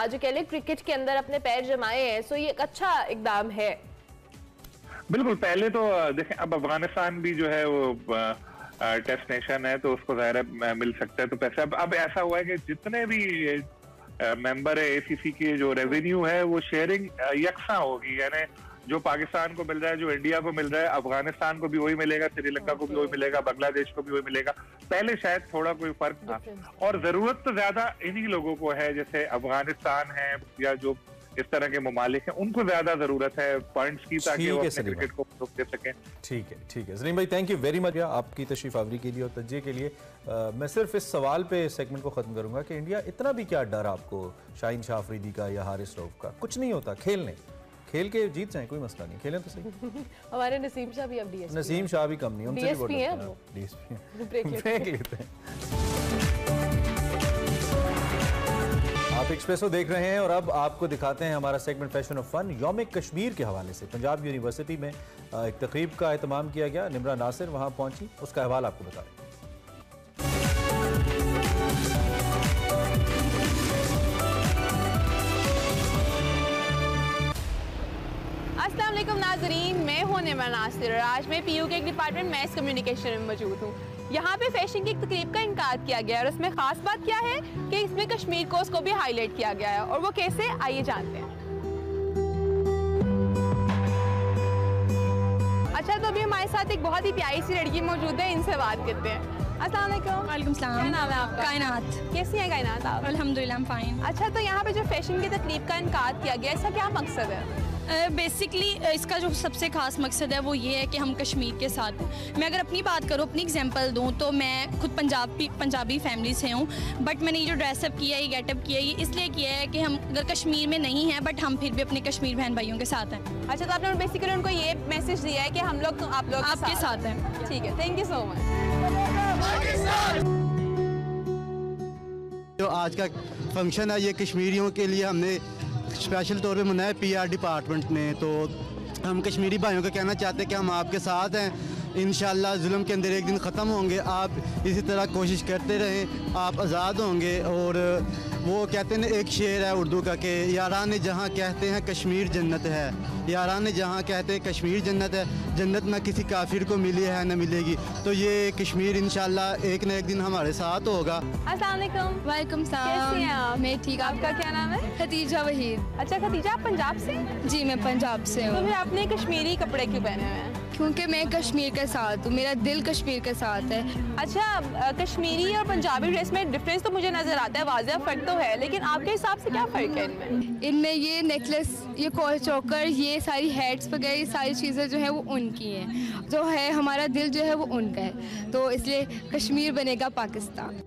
जो कह लें क्रिकेट के अंदर अपने पैर जमाए हैं, सो ये एक अच्छा इकदाम है। बिल्कुल, पहले तो देखें अब अफगानिस्तान भी जो है वो टेस्ट नेशन है तो उसको ज़ाहिर है मिल सकता है तो पैसे। अब ऐसा हुआ है कि जितने भी मेंबर है ACC के जो रेवेन्यू है वो शेयरिंग यकसा होगी, यानी जो पाकिस्तान को मिल रहा है, जो इंडिया को मिल रहा है, अफगानिस्तान को भी वही मिलेगा, श्रीलंका को भी वही मिलेगा, बांग्लादेश को भी वही मिलेगा। पहले शायद थोड़ा कोई फर्क था और जरूरत तो ज्यादा इन्हीं लोगों को है, जैसे अफगानिस्तान है या जो इस तरह के ममालिक हैं उनको ज्यादा जरूरत है फंड्स की ताकि वो अपने क्रिकेट को रोक दे सकें। ठीक है सलीम भाई, थैंक यू वेरी मच आपकी तशरीफ आवरी के लिए और तज्जिए के लिए। मैं सिर्फ इस सवाल पे सेगमेंट को खत्म करूंगा कि इंडिया इतना भी क्या डर आपको शाहीन शाह अफरीदी का या हारिस रऊफ का? कुछ नहीं होता, खेल के जीत जाए, कोई मसला नहीं, खेलें तो सही। हमारे नसीम शाह भी अब DSP, नसीम शाह भी कम नहीं, उनसे भी ब्रेक लेते हैं। आप एक्सप्रेसो देख रहे हैं और अब आपको दिखाते हैं हमारा सेगमेंट फैशन ऑफ फन। यौम कश्मीर के हवाले से पंजाब यूनिवर्सिटी में एक तकरीब का एहतमाम किया गया। निम्रा नासिर वहां पहुंची, उसका अहवाल आपको बता रहे हैं। अस्सलाम वालेकुम नाज़रीन, मैं हूं निम्रा नासिर और आज मैं PU के एक डिपार्टमेंट मैस कम्युनिकेशन में मौजूद हूँ। यहाँ पे फैशन की एक तकरीब का इनकार किया गया है और उसमें खास बात क्या है कि इसमें कश्मीर कोर्स को भी हाईलाइट किया गया है और वो कैसे, आइए जानते हैं। अच्छा, तो अभी हमारे साथ एक बहुत ही प्यारी सी लड़की मौजूद है, इनसे बात करते हैं। अस्सलाम वालेकुम। वालेकुम सलाम। क्या नाम है आपका? कायनात। कैसी है कायनात आप? अल्हम्दुलिल्लाह, I'm fine। अच्छा, तो यहाँ पे जो फैशन की तकरीब का इनकार किया गया, इसका क्या मकसद है? बेसिकली इसका जो सबसे ख़ास मकसद है वो ये है कि हम कश्मीर के साथ हैं। मैं अगर अपनी बात करूँ, अपनी एग्जांपल दूँ तो मैं खुद पंजाबी फैमिली से हूँ, बट मैंने ये जो ड्रेसअप किया है, ये गेटअप किया है, ये इसलिए किया है कि हम अगर कश्मीर में नहीं हैं बट हम फिर भी अपने कश्मीर बहन भाइयों के साथ हैं। अच्छा, तो आपने बेसिकली उनको ये मैसेज दिया है कि हम लोग तो आप लोग आपके साथ हैं। ठीक है, थैंक यू सो मच। जो आज का फंक्शन है ये कश्मीरियों के लिए हमने स्पेशल तौर पे मनाया PR डिपार्टमेंट ने। तो हम कश्मीरी भाइयों को कहना चाहते हैं कि हम आपके साथ हैं। इंशाल्लाह जुल्म के अंदर एक दिन ख़त्म होंगे, आप इसी तरह कोशिश करते रहें, आप आज़ाद होंगे। और वो कहते हैं एक शेर है उर्दू का कि यारान जहाँ कहते हैं कश्मीर जन्नत है, यारान जहाँ कहते हैं कश्मीर जन्नत है, जन्नत ना किसी काफिर को मिली है ना मिलेगी। तो ये कश्मीर इंशाल्लाह एक न एक दिन हमारे साथ होगा। अस्सलाम वालेकुम। वालेकुम सलाम। कैसी हैं आप? मैं ठीक। आपका क्या नाम है? खतीजा वहीद। अच्छा खतीजा, आप पंजाब से? जी, मैं पंजाब से तो हूँ। फिर आपने कश्मीरी कपड़े क्यों पहने हुए हैं? क्योंकि मैं कश्मीर के साथ हूँ, मेरा दिल कश्मीर के साथ है। अच्छा, कश्मीरी और पंजाबी ड्रेस में डिफरेंस तो मुझे नज़र आता है, वाज़ेह फ़र्क तो है, लेकिन आपके हिसाब से क्या फ़र्क है इनमें? इनमें ये नेकलेस, ये कॉल चोकर, ये सारी हैट्स वगैरह, ये सारी चीज़ें जो है वो उनकी हैं, जो है हमारा दिल जो है वो उनका है, तो इसलिए कश्मीर बनेगा पाकिस्तान।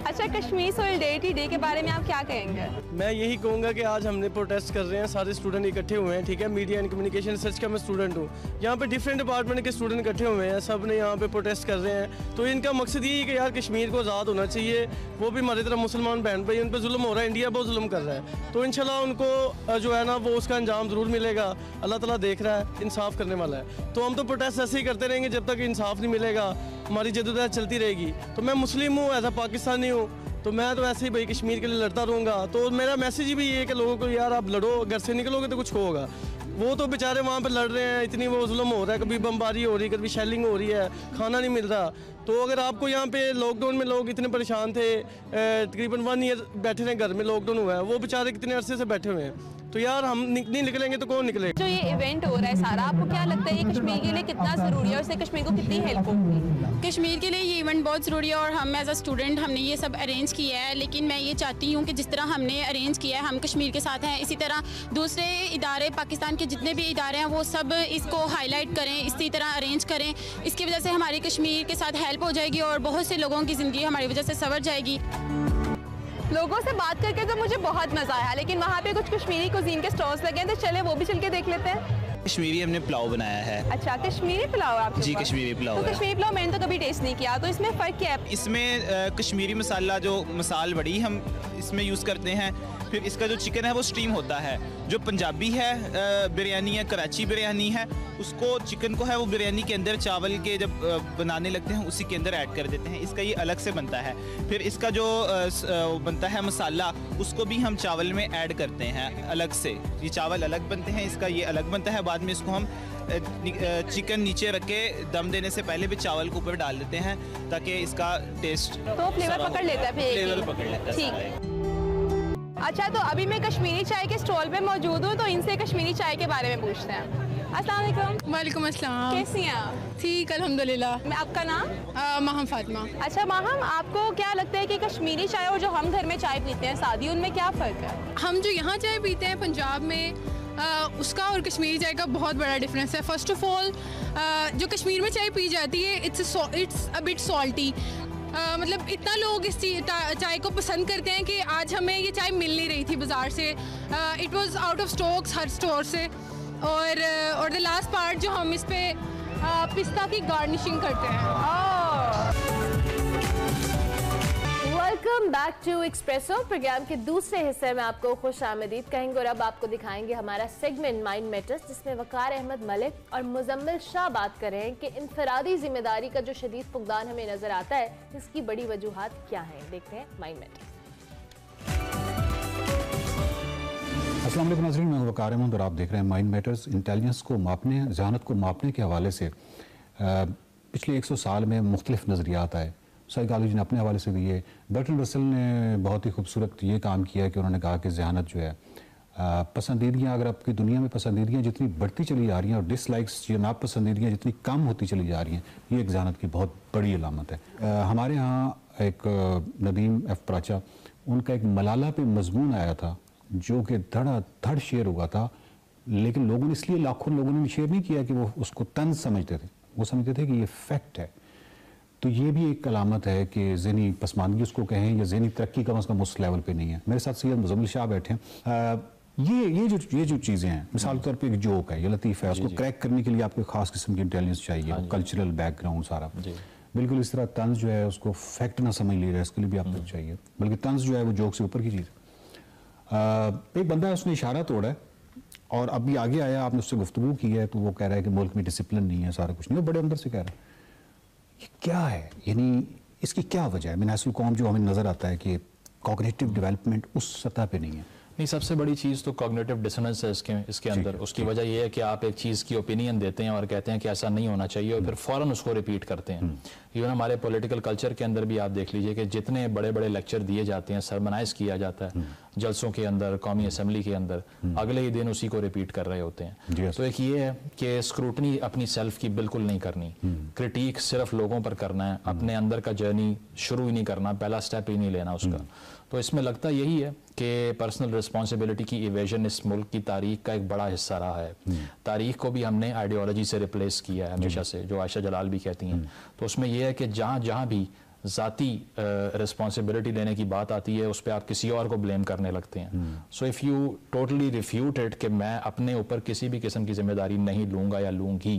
अच्छा, कश्मीर सोलिडेरिटी डे के बारे में आप क्या कहेंगे? मैं यही कहूँगा कि आज हमने प्रोटेस्ट कर रहे हैं, सारे स्टूडेंट इकट्ठे हुए हैं, ठीक है। मीडिया एंड कम्युनिकेशन रिसर्च का मैं स्टूडेंट हूँ। यहाँ पे डिफरेंट डिपार्टमेंट के स्टूडेंट इकट्ठे हुए हैं, सब ने यहाँ पे प्रोटेस्ट कर रहे हैं। तो इनका मकसद यही है कि यार कश्मीर को आज़ाद होना चाहिए, वो भी हमारी तरह मुसलमान बहन भाई, उन पर जुल्म हो रहा है, इंडिया बहुत जुल्म कर रहा है। तो इंशाल्लाह उनको जो है ना वो उसका अंजाम ज़रूर मिलेगा, अल्लाह ताला देख रहा है, इंसाफ करने वाला है। तो हम तो प्रोटेस्ट ऐसे ही करते रहेंगे जब तक इंसाफ नहीं मिलेगा, हमारी जद्दोजहद चलती रहेगी। तो मैं मुस्लिम हूँ, एज अ पाकिस्तानी हूँ, तो मैं तो ऐसे ही भाई कश्मीर के लिए लड़ता रहूँगा। तो मेरा मैसेज भी ये है कि लोगों को यार आप लड़ो, घर से निकलोगे तो कुछ होगा। वो तो बेचारे वहाँ पे लड़ रहे हैं, इतनी वो जुल्म हो रहा है, कभी बमबारी हो रही है, कभी शेलिंग हो रही है, खाना नहीं मिल रहा। तो अगर आपको यहाँ पे लॉकडाउन में लोग इतने परेशान थे, तकरीबन 1 ईयर बैठे रहे घर में, लॉकडाउन हुआ है, वो बेचारे कितने अरसे से बैठे हुए हैं। तो यार हम नहीं निकलेंगे तो कौन निकलेगा? जो ये इवेंट हो रहा है सारा, आपको क्या लगता है ये कश्मीर के लिए कितना ज़रूरी है और इससे कश्मीर को कितनी हेल्प होगी? कश्मीर के लिए ये इवेंट बहुत ज़रूरी है और हम एज अ स्टूडेंट हमने ये सब अरेंज किया है। लेकिन मैं ये चाहती हूँ कि जिस तरह हमने अरेंज किया है, हम कश्मीर के साथ हैं, इसी तरह दूसरे इदारे, पाकिस्तान के जितने भी इदारे हैं, वो सब इसको हाईलाइट करें, इसी तरह अरेंज करें। इसकी वजह से हमारी कश्मीर के साथ हेल्प हो जाएगी और बहुत से लोगों की ज़िंदगी हमारी वजह से संवर जाएगी। लोगों से बात करके तो मुझे बहुत मज़ा आया, लेकिन वहाँ पे कुछ कश्मीरी कुजीन के स्टॉल्स लगे हैं, तो चले वो भी चल के देख लेते हैं। कश्मीरी हमने पुलाव बनाया है। अच्छा, कश्मीरी पुलाव आपके जी, पास? कश्मीरी पुलाव तो है। कश्मीरी पुलाव मैंने तो कभी टेस्ट नहीं किया, तो इसमें फ़र्क क्या है? इसमें कश्मीरी मसाला जो मसाल बड़ी हम इसमें यूज़ करते हैं। फिर इसका जो चिकन है वो स्टीम होता है। जो पंजाबी है बिरयानी है, कराची बिरयानी है, उसको चिकन को है वो बिरयानी के अंदर चावल के जब बनाने लगते हैं उसी के अंदर ऐड कर देते हैं। इसका ये अलग से बनता है। फिर इसका जो बनता है मसाला, उसको भी हम चावल में ऐड करते हैं अलग से। ये चावल अलग बनते हैं, इसका ये अलग बनता है। बाद में इसको हम चिकन नीचे रख के दम देने से पहले भी चावल को ऊपर डाल देते हैं ताकि इसका टेस्ट तो फ्लेवर पकड़ लेता है। फ्लेवर पकड़ लेता है। ठीक। अच्छा, तो अभी मैं कश्मीरी चाय के स्टॉल पे मौजूद हूँ, तो इनसे कश्मीरी चाय के बारे में पूछते हैं। अस्सलाम वालेकुम। वालेकुम अस्सलाम। कैसी हैं आप? ठीक, अल्हम्दुलिल्लाह। आपका नाम? माहम फातिमा। अच्छा माहम, आपको क्या लगता है कि कश्मीरी चाय और जो हम घर में चाय पीते हैं सादी, उनमें क्या फ़र्क है? हम जो यहाँ चाय पीते हैं पंजाब में, उसका और कश्मीरी चाय का बहुत बड़ा डिफरेंस है। फ़र्स्ट ऑफ ऑल, जो कश्मीर में चाय पी जाती है इट्स अ बिट सॉल्टी। मतलब इतना लोग इस चाय को पसंद करते हैं कि आज हमें ये चाय मिल नहीं रही थी बाज़ार से। It was out of stocks her store से। और द लास्ट पार्ट जो हम इस पे पिस्ता की गार्निशिंग करते हैं। Welcome back to Expresso. Program के दूसरे हिस्से में आपको खुश आमदीद कहेंगे और अब आपको दिखाएंगे हमारा सेगमेंट माइंड मैटर्स, जिसमें वकार अहमद मलिक और मुजम्मिल शाह बात कर रहे हैं कि इनफरादी जिम्मेदारी का जो शदीद फुकदान हमें नजर आता है, इसकी बड़ी वजूहात क्या हैं। देखते हैं माइंड मैटर्स। अस्सलाम वालेकुम नाज़रीन, मैं वकार अहमद और आप देख रहे हैं माइंड मैटर्स। इंटेलिजेंस को मापने, जहानत को मापने के हवाले से पिछले 100 साल में मुख्तलिफ नज़रियात आए। साइकोलॉजी ने अपने हवाले से दिए। बर्ट्रैंड रसल ने बहुत ही खूबसूरत ये काम किया कि उन्होंने कहा कि जहानत जो है पसंदीदियाँ, अगर आपकी दुनिया में पसंदीदियाँ जितनी बढ़ती चली जा रही हैं और डिसलाइक्स या नापसंदीदियाँ जितनी कम होती चली जा रही हैं, ये एक जहानत की बहुत बड़ी अलामत है। हमारे यहाँ एक नदीम एफ प्राचा, उनका एक मलाला पे मजमून आया था जो कि धड़ शेयर हुआ था, लेकिन लोगों ने, इसलिए लाखों लोगों ने शेयर नहीं किया कि वो उसको तंज समझते थे, वो समझते थे कि ये फैक्ट है। तो ये भी एक अलामत है कि ज़हनी पसमानदगी उसको कहें या ज़हनी तरक्की कम अज़ कम उस लेवल पे नहीं है। मेरे साथ सैयद मुजम्मिल शाह बैठे हैं। ये जो चीज़ें हैं, मिसाल के तौर पे एक जोक है या लतीफ़ है, उसको क्रैक करने के लिए आपको खास किस्म की इंटेलिजेंस चाहिए, कल्चरल बैकग्राउंड सारा। बिल्कुल इस तरह तंज जो है उसको फैक्ट ना समझ लीजिए, इसके लिए भी आपको चाहिए, बल्कि तंज जो है वो जोक से ऊपर की चीज़। एक बंदा है, उसने इशारा तोड़ा है और अभी आगे आया, आपने उससे गुफ्तगू की है तो वो कह रहा है कि मुल्क में डिसिप्लिन नहीं है, सारा कुछ नहीं। वो बड़े अंदर से कह रहा है ये क्या है, यानी इसकी क्या वजह है। मिनासुल कौम जो हमें नज़र आता है कि कॉग्निटिव डेवलपमेंट उस सतह पे नहीं है। नहीं, सबसे बड़ी चीज़ तो कॉग्निटिव डिसोनेंस है इसके अंदर। उसकी वजह यह है कि आप एक चीज़ की ओपिनियन देते हैं और कहते हैं कि ऐसा नहीं होना चाहिए और फिर फ़ौरन उसको रिपीट करते हैं। इवन हमारे पॉलिटिकल कल्चर के अंदर भी आप देख लीजिए कि जितने बड़े बड़े लेक्चर दिए जाते हैं, सरमनाइज किया जाता है जलसों के अंदर, कौमी असम्बली के अंदर, अगले ही दिन उसी को रिपीट कर रहे होते हैं। तो एक ये है कि स्क्रूटनी अपनी सेल्फ की बिल्कुल नहीं करनी, क्रिटिक सिर्फ लोगों पर करना है, अपने अंदर का जर्नी शुरू ही नहीं करना, पहला स्टेप ही नहीं लेना उसका। तो इसमें लगता यही है कि पर्सनल रिस्पॉन्सिबिलिटी की इवेजन इस मुल्क की तारीख का एक बड़ा हिस्सा रहा है। तारीख को भी हमने आइडियोलॉजी से रिप्लेस किया है हमेशा से, जो आयशा जलाल भी कहती हैं। तो उसमें यह है कि जहाँ भी ज़ाती रिस्पॉन्सिबिलिटी लेने की बात आती है, उस पर आप किसी और को ब्लेम करने लगते हैं। So if you totally refute it कि मैं अपने ऊपर किसी भी किस्म की जिम्मेदारी नहीं लूँगा या लूँगी,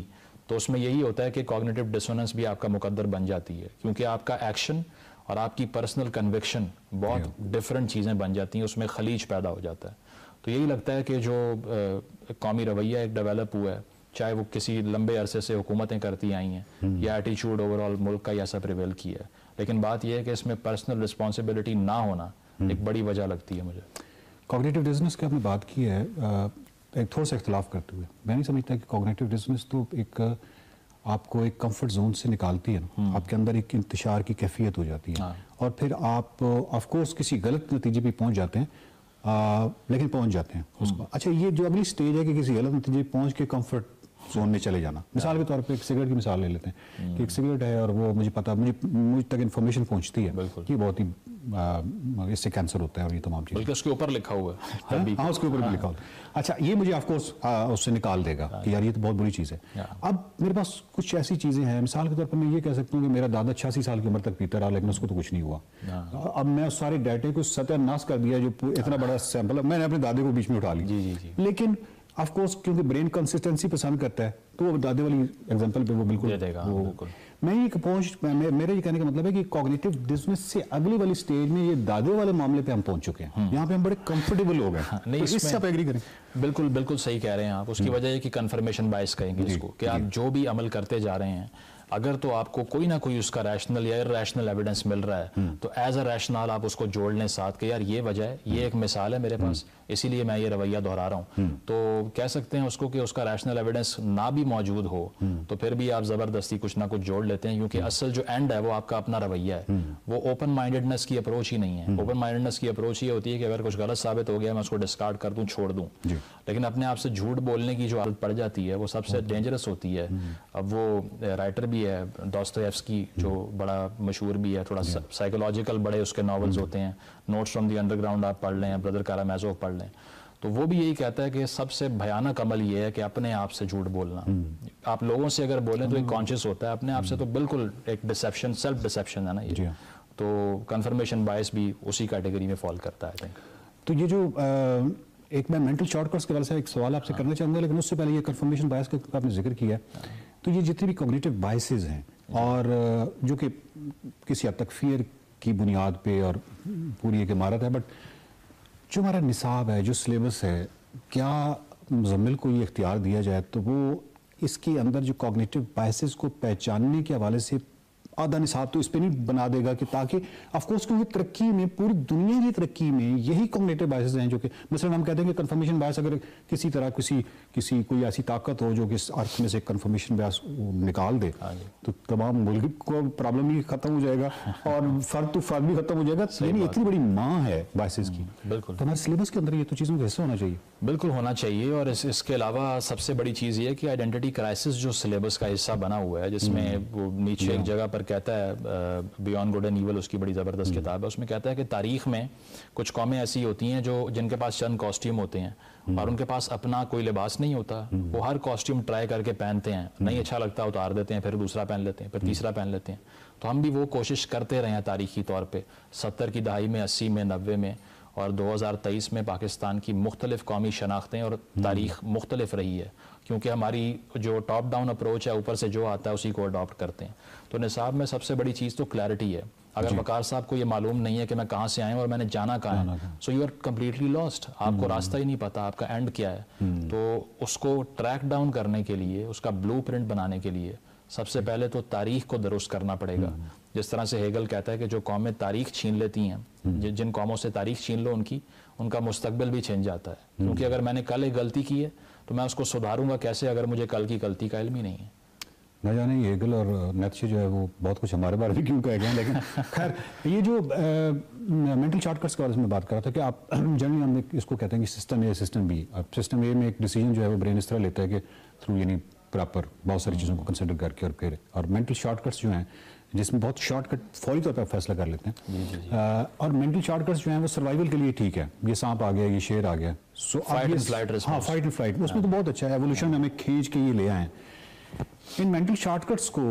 तो उसमें यही होता है कि कॉग्निटिव डिसोनेंस भी आपका मुकद्दर बन जाती है, क्योंकि आपका एक्शन और आपकी पर्सनल कन्विक्शन बहुत डिफरेंट चीज़ें बन जाती हैं, उसमें खलीज पैदा हो जाता है। तो यही लगता है कि जो कौमी रवैया एक डेवलप हुआ है, चाहे वो किसी लंबे अरसे से हुकूमतें करती आई हैं या एटीट्यूड ओवरऑल मुल्क का ऐसा प्रिवेल किया है, लेकिन बात यह है कि इसमें पर्सनल रिस्पॉन्सिबिलिटी ना होना एक बड़ी वजह लगती है मुझे। कॉग्निटिव डिसोनेंस की आपने बात की है, एक थोड़ा सा इख्तलाफ करते हुए, मैं नहीं समझता कि कॉग्निटिव डिसोनेंस तो एक आपको एक कंफर्ट जोन से निकालती है ना, आपके अंदर एक इंतशार की कैफियत हो जाती है और फिर आप ऑफ कोर्स किसी गलत नतीजे पे पहुंच जाते हैं, लेकिन पहुंच जाते हैं उसको। अच्छा, ये जो अगली स्टेज है कि किसी गलत नतीजे पहुंच के कंफर्ट जोन में चले जाना। मिसाल के तौर पे एक सिगरेट की मिसाल ले लेते हैं कि एक सिगरेट है और वो मुझे पता, मुझ तक इन्फॉर्मेशन पहुंचती है कि बहुत ही इससे कैंसर होता है और ये तमाम चीज़ें, बल्कि उसके ऊपर लिखा हुआ है। हाँ, उसके ऊपर भी लिखा हुआ है। अच्छा, ये मुझे ऑफ कोर्स उससे निकाल देगा कि यार ये तो बहुत बुरी चीज़ है। अब मेरे पास कुछ ऐसी चीज़ें हैं, मिसाल के तौर पर मैं ये कह सकता हूँ कि मेरा दादा 86 साल की उम्र तक पीता रहा, लेकिन उसको तो कुछ नहीं हुआ। अब मैं उस सारे डाटे को सत्यानाश कर दिया, जो इतना बड़ा सैंपल, मैंने अपने दादे को बीच में उठा ली। लेकिन ऑफ कोर्स क्योंकि ब्रेन कंसिस्टेंसी पसंद करता है तो वो दादे वाली एग्जांपल पे वो बिल्कुल देगा। मैं ये पहुंच मेरे ये कहने का मतलब है कि कॉग्निटिव डिसोनेंस से अगली वाली स्टेज में ये दादे वाले मामले पे हम पहुंच चुके हैं। यहाँ पे हम बड़े कंफर्टेबल हो गए। नहीं, तो इससे आप एग्री करें? बिल्कुल बिल्कुल सही कह रहे हैं आप। उसकी वजह है कि कन्फर्मेशन बायस कहेंगे इसको, कि आप जो भी अमल करते जा रहे हैं अगर तो आपको कोई ना कोई उसका रैशनल या इरैशनल एविडेंस मिल रहा है तो एज अ रैशनल आप उसको जोड़ लें साथ कि यार ये वजह है, ये एक मिसाल है मेरे पास, इसीलिए मैं ये रवैया दोहरा रहा हूँ। तो कह सकते हैं उसको कि उसका रैशनल एविडेंस ना भी मौजूद हो तो फिर भी आप ज़बरदस्ती कुछ ना कुछ जोड़ लेते हैं, क्योंकि असल जो एंड है वो आपका अपना रवैया है। वो ओपन माइंडेडनेस की अप्रोच ही नहीं है। ओपन माइंडेडनेस की अप्रोच ये होती है कि अगर कुछ गलत साबित हो गया मैं उसको डिस्कार्ड कर दूँ, छोड़ दूँ। लेकिन अपने आप से झूठ बोलने की जो आदत पड़ जाती है वो सबसे डेंजरस होती है। अब वो राइटर भी है दोस्तोयेव्स्की जो बड़ा मशहूर भी है, थोड़ा साइकोलॉजिकल बड़े उसके नॉवेल्स होते हैं, नोट्स फ्रॉम द अंडरग्राउंड आप पढ़ लें, ब्रदर कारामाज़ोव पढ़ लें, तो वो भी यही कहता है कि सबसे भयानक अमल ये है कि अपने आप से झूठ बोलना। आप लोगों से अगर बोलें तो एक कॉन्शियस होता है, अपने आप से तो बिल्कुल एक डिसेप्शन, सेल्फ डिसेप्शन है ना ये। तो कंफर्मेशन बायस भी उसी कैटेगरी में फॉल करता है। तो ये जो एक मैं मेंटल शॉर्टकट्स के बारे में एक सवाल आपसे करना चाहूँगा, लेकिन उससे पहले ये कंफर्मेशन बायस का आपने जिक्र किया, तो ये जितनी भी कॉग्निटिव बायसेस हैं और जो कि किसी हद तक फियर की बुनियाद पे और पूरी एक इमारत है, बट जो हमारा निसाब है, जो सिलेबस है, क्या मुज़म्मिल को ये इख्तियार दिया जाए तो वो इसके अंदर जो कॉग्निटिव बायसेस को पहचानने के हवाले से आधा निसाब तो इस पे नहीं बना देगा कि ताकि ऑफकोर्स क्योंकि तरक्की में, पूरी दुनिया की तरक्की में यही कॉग्निटिव बायसेस हैं जो कि मसलन हम कहते हैं कि कंफर्मेशन बायस अगर किसी तरह किसी कोई ऐसी ताकत हो जो कि इस अर्थ में से कंफर्मेशन बायस निकाल दे तो तमाम मुल्क को प्रॉब्लम ही खत्म हो जाएगा और फर्क तो फर्क भी खत्म हो जाएगा। यानी इतनी बड़ी माँ है बायसेस की। बिल्कुल, तो हमारे सिलेबस के अंदर ये तो चीज़ों का हिस्सा होना चाहिए। बिल्कुल होना चाहिए। और इसके अलावा सबसे बड़ी चीज़ ये है कि आइडेंटिटी क्राइसिस जो सिलेबस का हिस्सा बना हुआ है, जिसमें वो नीचे एक जगह पर कहता है बियॉन्ड गुड एंड ईविल, उसकी बड़ी ज़बरदस्त किताब है, उसमें कहता है कि तारीख में कुछ कौमें ऐसी होती हैं जो जिनके पास चंद कॉस्ट्यूम होते हैं और उनके पास अपना कोई लिबास नहीं होता। वो हर कॉस्ट्यूम ट्राई करके पहनते हैं, नहीं अच्छा लगता उतार देते हैं, फिर दूसरा पहन लेते हैं, फिर तीसरा पहन लेते हैं। तो हम भी वो कोशिश करते रहे हैं तारीखी तौर पर 70 की दहाई में, 80 में, 90 में और 2023 में पाकिस्तान की मुख्तलिफ कौमी शनाख्तें और तारीख मुख्तलिफ रही है, क्योंकि हमारी जो टॉप डाउन अप्रोच है, ऊपर से जो आता है उसी को अडॉप्ट करते हैं। तो निसाब में सबसे बड़ी चीज़ तो क्लैरिटी है। अगर वकार साहब को ये मालूम नहीं है कि मैं कहाँ से आया हूँ और मैंने जाना कहाँ है, so you are completely lost. आपको रास्ता ही नहीं पता आपका एंड क्या है। तो उसको ट्रैक डाउन करने के लिए, उसका ब्लूप्रिंट बनाने के लिए सबसे पहले तो तारीख को दुरुस्त करना पड़ेगा। जिस तरह से हेगल कहता है कि जो कौमें तारीख छीन लेती हैं, जिन कौमों से तारीख छीन लो उनका मुस्तकबिल भी छिन जाता है। क्योंकि अगर मैंने कल एक गलती की है तो मैं उसको सुधारूंगा कैसे अगर मुझे कल की गलती का इल्म ही नहीं है। न जाने हेगल और नीत्शे जो है वो बहुत कुछ हमारे बारे में क्यों कह गए हैं, लेकिन खैर ये जो मेंटल शॉर्टकट्स के बारे में बात कर रहा था कि आप जनरली हम इसको कहते हैं कि सिस्टम ए सिस्टम बी। अब सिस्टम ए में एक डिसीजन जो है वो ब्रेन इस तरह लेता है कि थ्रू यानी प्रॉपर बहुत सारी चीज़ों को कंसिडर करके और फिर, और मेंटल शॉर्टकट्स जो हैं जिसमें बहुत शॉर्टकट फौरी तौर पर फैसला कर लेते हैं। और मेंटल शॉर्टकट्स जो हैं वो सर्वाइवल के लिए ठीक है, ये सांप आ गया, ये शेर आ गया, सो फाइट एंड फ्लाइट उसमें तो बहुत अच्छा है, एवोल्यूशन में हमें खींच के ये ले आए। इन मेंटल शॉर्टकट्स को,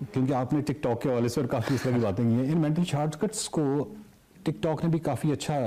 क्योंकि आपने टिकटॉक के हवाले से और काफ़ी इस तरह की बातें की हैं, इन मेंटल शॉर्टकट्स को टिकटॉक ने भी काफ़ी अच्छा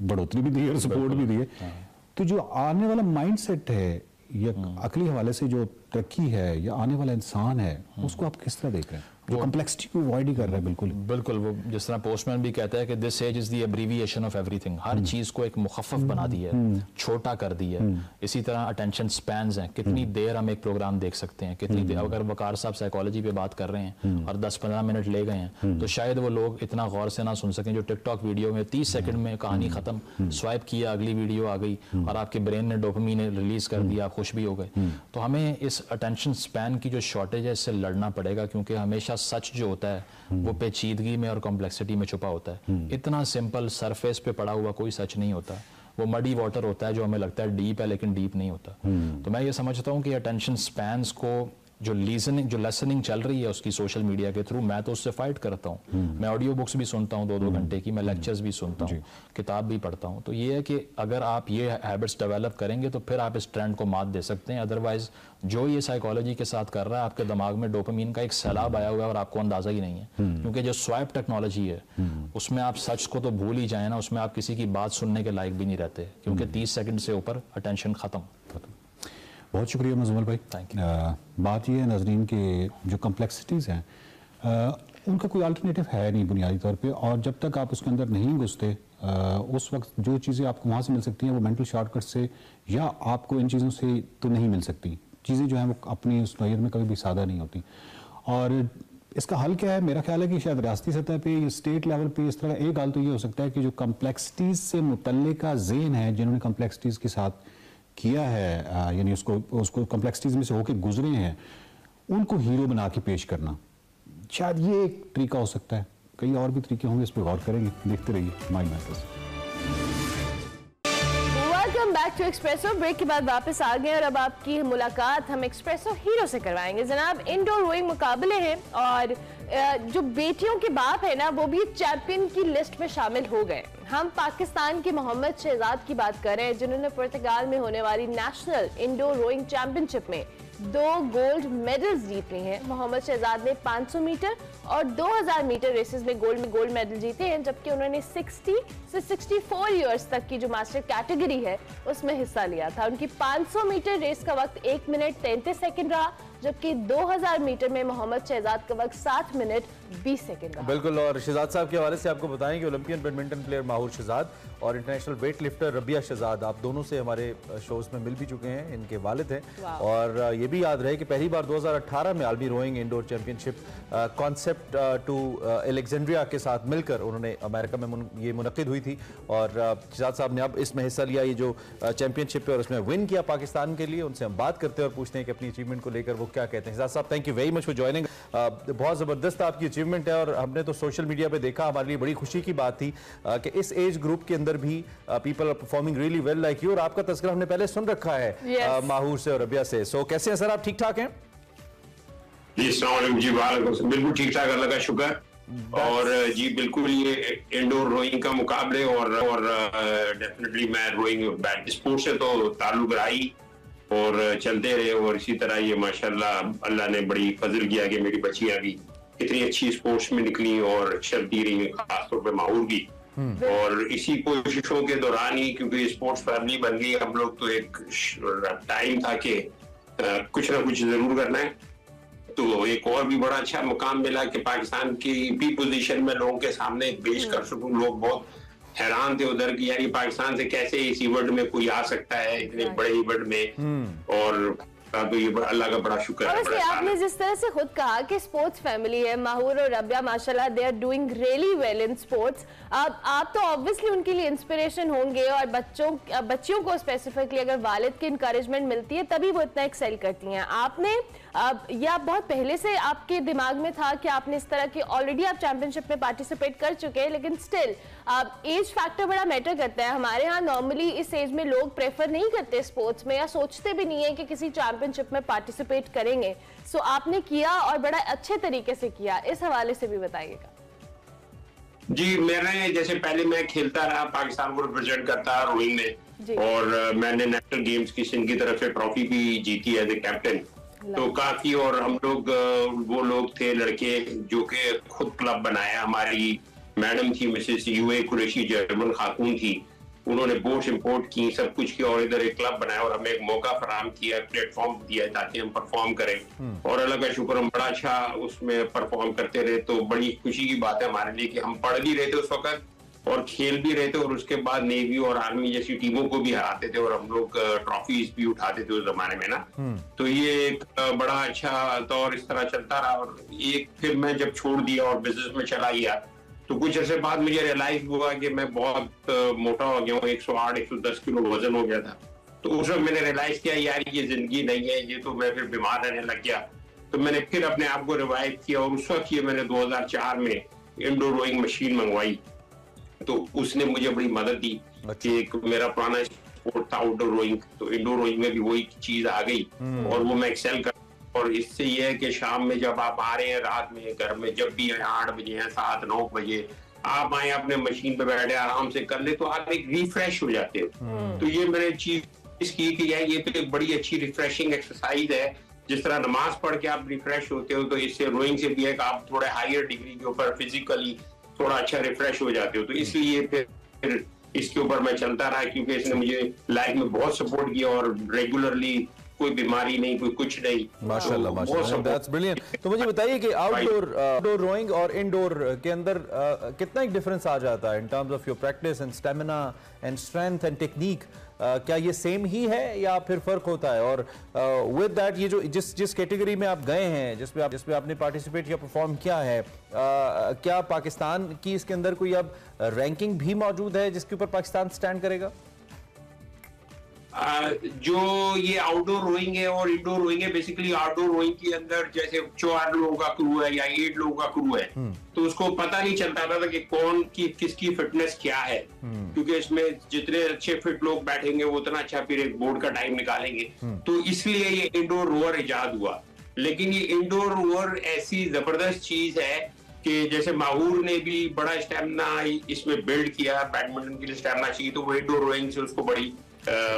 बढ़ोतरी भी दी है और सपोर्ट भी दी है। तो जो आने वाला माइंडसेट है या अकली हवाले से जो तरक्की है या आने वाला इंसान है, उसको आप किस तरह देख रहे हैं? वो कम्प्लेक्सिटी को अवॉइड ही कर रहा है। बिल्कुल वो जिस तरह पोस्टमैन भी कहता है कि this edge is the abbreviation of everything. हर चीज़ को एक मुखफ़फ़ बना दिया है, छोटा कर दिया है। इसी तरह अटेंशन स्पैन्स हैं, कितनी देर हम एक प्रोग्राम देख सकते हैं, कितनी देर। अगर वकार साहब साइकोलॉजी पे बात कर रहे हैं और 10-15 मिनट ले गए हैं तो शायद वो लोग इतना गौर से ना सुन सकें। जो टिकटॉक वीडियो में 30 सेकंड में कहानी ख़त्म, स्वाइप किया, अगली वीडियो आ गई और आपके ब्रेन ने डोपामाइन रिलीज कर दिया, आप खुश भी हो गए। तो हमें इस अटेंशन स्पैन की जो शॉर्टेज है इससे लड़ना पड़ेगा, क्योंकि हमेशा सच जो होता है वो पेचीदगी में और कॉम्प्लेक्सिटी में छुपा होता है। इतना सिंपल सरफेस पे पड़ा हुआ कोई सच नहीं होता। वो मडी वाटर होता है जो हमें लगता है डीप है, लेकिन डीप नहीं होता। तो मैं ये समझता हूँ कि अटेंशन स्पैन्स को जो लेसनिंग चल रही है उसकी सोशल मीडिया के थ्रू, मैं तो उससे फाइट करता हूँ। मैं ऑडियो बुक्स भी सुनता हूँ 2-2 घंटे की, मैं लेक्चर्स भी सुनता हूँ, किताब भी पढ़ता हूँ। तो ये है कि अगर आप ये हैबिट्स डेवलप करेंगे तो फिर आप इस ट्रेंड को मात दे सकते हैं। अदरवाइज जो ये साइकोलॉजी के साथ कर रहा है, आपके दिमाग में डोपामाइन का एक सैलाब आया हुआ है और आपको अंदाजा ही नहीं है। क्योंकि जो स्वाइप टेक्नोलॉजी है उसमें आप सच को तो भूल ही जाए ना, उसमें आप किसी की बात सुनने के लायक भी नहीं रहते, क्योंकि 30 सेकंड से ऊपर अटेंशन खत्म। बहुत शुक्रिया मुजम्मिल भाई। बात ये है नाजरीन के जो कम्प्लेक्सिटीज़ हैं उनका कोई अल्टरनेटिव है नहीं बुनियादी तौर पे, और जब तक आप उसके अंदर नहीं घुसते उस वक्त जो चीज़ें आपको वहाँ से मिल सकती हैं वो मेंटल शॉर्टकट से या आपको इन चीज़ों से तो नहीं मिल सकती। चीज़ें जो हैं वो अपनी उस नोयत में कभी भी सादा नहीं होती। और इसका हल क्या है? मेरा ख्याल है कि शायद रियासती सतह पे या स्टेट लेवल पे इस तरह एक हाल तो ये हो सकता है कि जो कम्प्लेक्सिटीज़ से मुतल्लिका ज़ेन है, जिन्होंने कम्प्लेक्सिटीज़ के साथ किया है, यानी उसको कम्प्लेक्सिटीज़ में से होकर गुजरे हैं, उनको हीरो बना के पेश करना, शायद ये एक तरीका हो सकता है। कई और भी तरीके होंगे, इस पर गौर करेंगे। देखते रहिए mind matters. Welcome back to Expresso. Break के बाद वापस आ गए और अब आपकी मुलाकात हम एक्सप्रेसो हीरो से करवाएंगे। जनाब, इंडोर रोइंग मुकाबले हैं और जो बेटियों के बाप है ना वो भी चैंपियन की लिस्ट में शामिल हो गए। हम पाकिस्तान के मोहम्मद शहजाद की बात कर रहे हैं, जिन्होंने पुर्तगाल में होने वाली नेशनल इंडोर रोइंग चैंपियनशिप में 2 गोल्ड मेडल्स जीत ली हैं। मोहम्मद शहजाद ने 500 मीटर और 2000 मीटर रेसेस में गोल्ड मेडल जीते हैं, जबकि उन्होंने 60 से 64 इयर्स तक की जो मास्टर कैटेगरी है उसमें हिस्सा लिया था। उनकी 500 मीटर रेस का वक्त 1 मिनट 33 सेकंड रहा, जबकि 2000 मीटर में मोहम्मद शहजाद का वक्त 7 मिनट 20 सेकंड रहा। बिल्कुल। और शहजाद साहब के हवाले से आपको बताएं कि Olympian badminton player Mahoor Shahzad और international weight lifter Rabia Shahzad, आप दोनों से हमारे शोज में मिल भी चुके हैं। इनके वालिद हैं। और ये भी याद रहे कि पहली बार 2018 में आलमी rowing indoor championship concept two Alexandria के साथ मिलकर उन्होंने अमेरिका में ये मुनक्किद हुई थी। और शहजाद साहब ने अब इसमें हिस्सा लिया, ये जो चैंपियनशिप है, और उसमें विन किया पाकिस्तान के लिए। उनसे हम बात करते हैं और पूछते हैं कि अपनी अचीवमेंट को लेकर वो क्या कहते हैं। शहजाद साहब, thank you very much for joining. बहुत ज़बरदस्त आपकी अचीवमेंट है और हमने तो सोशल मीडिया पे देखा, हमारे लिए बड़ी खुशी की बात थी कि इस एज ग्रुप के अंदर भी people are performing really well like you. और आपका तस्करा हमने पहले सुन रखा है माहूर से और रबिया से। सो कैसे हैं सर, आप ठीक ठाक हैं? जी जी, बिल्कुल ठीक ठाक, अल्लाह का शुक्र। और जी बिल्कुल ये इंडोर रोइंग का मुकाबले और डेफिनेटली मैं रोइंग स्पोर्ट्स से तो ताल्लुक रहा ही और चलते रहे। और इसी तरह ये माशाल्लाह अल्लाह ने बड़ी फजल किया कि मेरी बच्चियां भी इतनी अच्छी स्पोर्ट्स में निकली और चलती रही, खासतौर पे माहौर भी। और इसी कोशिशों के दौरान ही, क्योंकि स्पोर्ट्स फैमिली बन गई हम लोग, तो एक टाइम था कि कुछ ना कुछ जरूर करना है। तो एक और भी बड़ा अच्छा मुकाम मिला कि पाकिस्तान की भी पोजीशन में लोगों के सामने पेश कर सकूं। लोग बहुत हैरान थे उधर की, यानी पाकिस्तान से कैसे इस इवेंट में कोई आ सकता है, इतने बड़े इवेंट में। और तो ये अल्लाह का बड़ा शुक्र है। और आपने जिस तरह से खुद कहा कि स्पोर्ट्स फैमिली है, माहूर और रबिया माशाल्लाह they are doing really well in sports. आप तो ऑब्वियसली उनके लिए इंस्पिरेशन होंगे और बच्चियों को स्पेसिफिकली अगर वालिद की इंकरेजमेंट मिलती है तभी वो इतना एक्सेल करती हैं। आपने या बहुत पहले से आपके दिमाग में था कि आपने इस तरह की, ऑलरेडी आप चैंपियनशिप में पार्टिसिपेट कर चुके हैं, लेकिन स्टिल एज फैक्टर बड़ा मैटर करता है। हमारे यहाँ नॉर्मली इस एज में लोग प्रेफर नहीं करते स्पोर्ट्स में या सोचते भी नहीं है कि किसी चैंपियनशिप में पार्टिसिपेट करेंगे। सो आपने किया और बड़ा अच्छे तरीके से किया, इस हवाले से भी बताइएगा। जी, मैंने जैसे पहले मैं खेलता रहा, पाकिस्तान को रिप्रेजेंट करता रोइंग में, और मैंने नेशनल गेम्स की सिंध की तरफ से ट्रॉफी भी जीती एज ए कैप्टन। तो काफी, और हम लोग वो लोग थे लड़के जो कि खुद क्लब बनाया। हमारी मैडम थी मिसेस यूए कुरैशी, जर्मन खातून थी, उन्होंने बोट्स इंपोर्ट की, सब कुछ किया और इधर एक क्लब बनाया और हमें एक मौका फराहम किया, प्लेटफॉर्म दिया ताकि हम परफॉर्म करें। और अल्लाह का शुक्र, हम बड़ा अच्छा उसमें परफॉर्म करते रहे। तो बड़ी खुशी की बात है हमारे लिए कि हम पढ़ भी रहे थे उस वक्त और खेल भी रहे थे, और उसके बाद नेवी और आर्मी जैसी टीमों को भी हराते थे और हम लोग ट्रॉफीज भी उठाते थे उस जमाने में ना। तो ये एक बड़ा अच्छा दौर इस तरह चलता रहा। और एक फिर मैं जब छोड़ दिया और बिजनेस में चला गया, तो कुछ अर्से बाद मुझे रियलाइज हुआ कि मैं बहुत मोटा हो गया हूँ, 108-110 किलो वजन हो गया था। तो उस वक्त मैंने रियलाइज किया यार ये जिंदगी नहीं है, ये तो मैं फिर बीमार रहने लग गया। तो मैंने फिर अपने आप को रिवाइव किया और उस वक्त ये मैंने 2004 में इंडोर रोइंग मशीन मंगवाई। तो उसने मुझे बड़ी मदद दी कि एक मेरा पुराना स्पोर्ट था आउटडोर रोइंग, तो इंडोर रोइंग में भी वही चीज आ गई और वो मैं एक्सेल कर। और इससे ये है कि शाम में जब आप आ रहे हैं, रात में घर में जब भी 8 बजे हैं, 7-9 बजे आप आए, अपने मशीन पे बैठे आराम से कर ले, तो आप एक रिफ्रेश हो जाते हो। तो ये मैंने चीज की कि यार ये तो एक बड़ी अच्छी रिफ्रेशिंग एक्सरसाइज है। जिस तरह नमाज पढ़ के आप रिफ्रेश होते हो, तो इससे रोइंग से भी है कि आप थोड़े हायर डिग्री के ऊपर फिजिकली थोड़ा अच्छा रिफ्रेश हो जाते हो। तो इसलिए फिर इसके ऊपर मैं चलता रहा, क्योंकि इसने मुझे लाइफ में बहुत सपोर्ट किया और रेगुलरली कोई बीमारी नहीं, कोई कुछ नहीं। माशाल्लाह माशाल्लाह, दैट्स ब्रिलियंट। तो मुझे बताइए कि आउटडोर रोइंग और इंडोर के अंदर कितना एक डिफरेंस आ जाता है in terms of your practice and stamina and strength and technique? क्या ये सेम ही है या फिर फर्क होता है? और विद दैट ये जो जिस कैटेगरी में आप गए हैं, जिसमें आपने पार्टिसिपेट या परफॉर्म किया है, क्या पाकिस्तान की इसके अंदर कोई अब रैंकिंग भी मौजूद है जिसके ऊपर पाकिस्तान स्टैंड करेगा? जो ये आउटडोर रोइंग है और इंडोर रोइंग है, बेसिकली आउटडोर रोइंग के अंदर जैसे 4 लोगों का क्रू है या 8 लोगों का क्रू है, तो उसको पता नहीं चलता था कि कौन की किसकी फिटनेस क्या है, क्योंकि इसमें जितने अच्छे फिट लोग बैठेंगे वो उतना अच्छा फिर एक बोर्ड का टाइम निकालेंगे। तो इसलिए ये इंडोर रोअर इजाद हुआ। लेकिन ये इंडोर रोअर ऐसी जबरदस्त चीज है कि जैसे माहूर ने भी बड़ा स्टेमिना इसमें बिल्ड किया, बैडमिंटन के लिए स्टेमिना चाहिए, तो वो इंडोर रोइंग से उसको बड़ी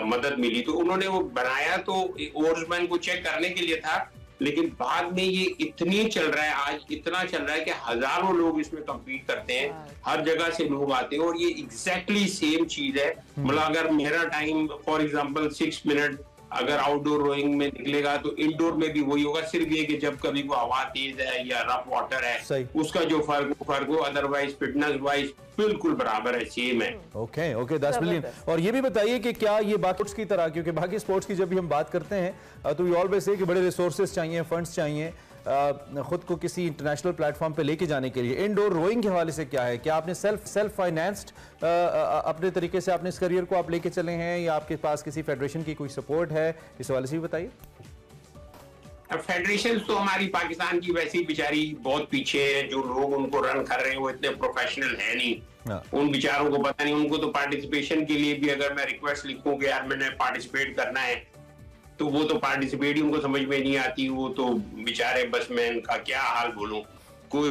मदद मिली। तो उन्होंने वो बनाया तो ओर्समैन को चेक करने के लिए था, लेकिन बाद में ये इतनी चल रहा है, आज इतना चल रहा है कि हजारों लोग इसमें compete करते हैं, हर जगह से लोग आते हैं और ये एग्जैक्टली सेम चीज है। मतलब अगर मेरा टाइम फॉर एग्जांपल 6 मिनट अगर आउटडोर रोइंग में निकलेगा तो इंडोर में भी वही होगा, सिर्फ ये कि जब कभी को हवा तेज है या रफ वाटर है उसका जो फर्क हो, अदरवाइज फिटनेस वाइज बिल्कुल बराबर है, सेम है। Okay okay, that's brilliant. और ये भी बताइए कि क्या ये बाकी स्पोर्ट्स की तरह, क्योंकि बाकी स्पोर्ट्स की जब भी हम बात करते हैं तो वी ऑलवेज से कि बड़े रिसोर्सेज चाहिए, फंड्स चाहिए खुद को किसी इंटरनेशनल प्लेटफॉर्म पे लेके जाने के लिए, इंडोर रोइंग के हवाले से क्या है? क्या आपने सेल्फ फाइनेंस्ड अपने तरीके से आपने इस करियर को आप लेके चले हैं या आपके पास किसी फेडरेशन की कोई सपोर्ट है? इस हवाले से भी बताइए। फेडरेशन तो हमारी पाकिस्तान की वैसे ही बेचारी बहुत पीछे है, जो लोग उनको रन कर रहे हैं वो इतने प्रोफेशनल है नहीं, उन बेचारों को पता नहीं। उनको तो पार्टिसिपेशन के लिए भी अगर मैं रिक्वेस्ट लिखूं कि यार मैंने पार्टिसिपेट करना है, तो वो तो पार्टिसिपेट ही उनको समझ में नहीं आती। वो तो बेचारे, बस मैं इनका क्या हाल बोलूं, कोई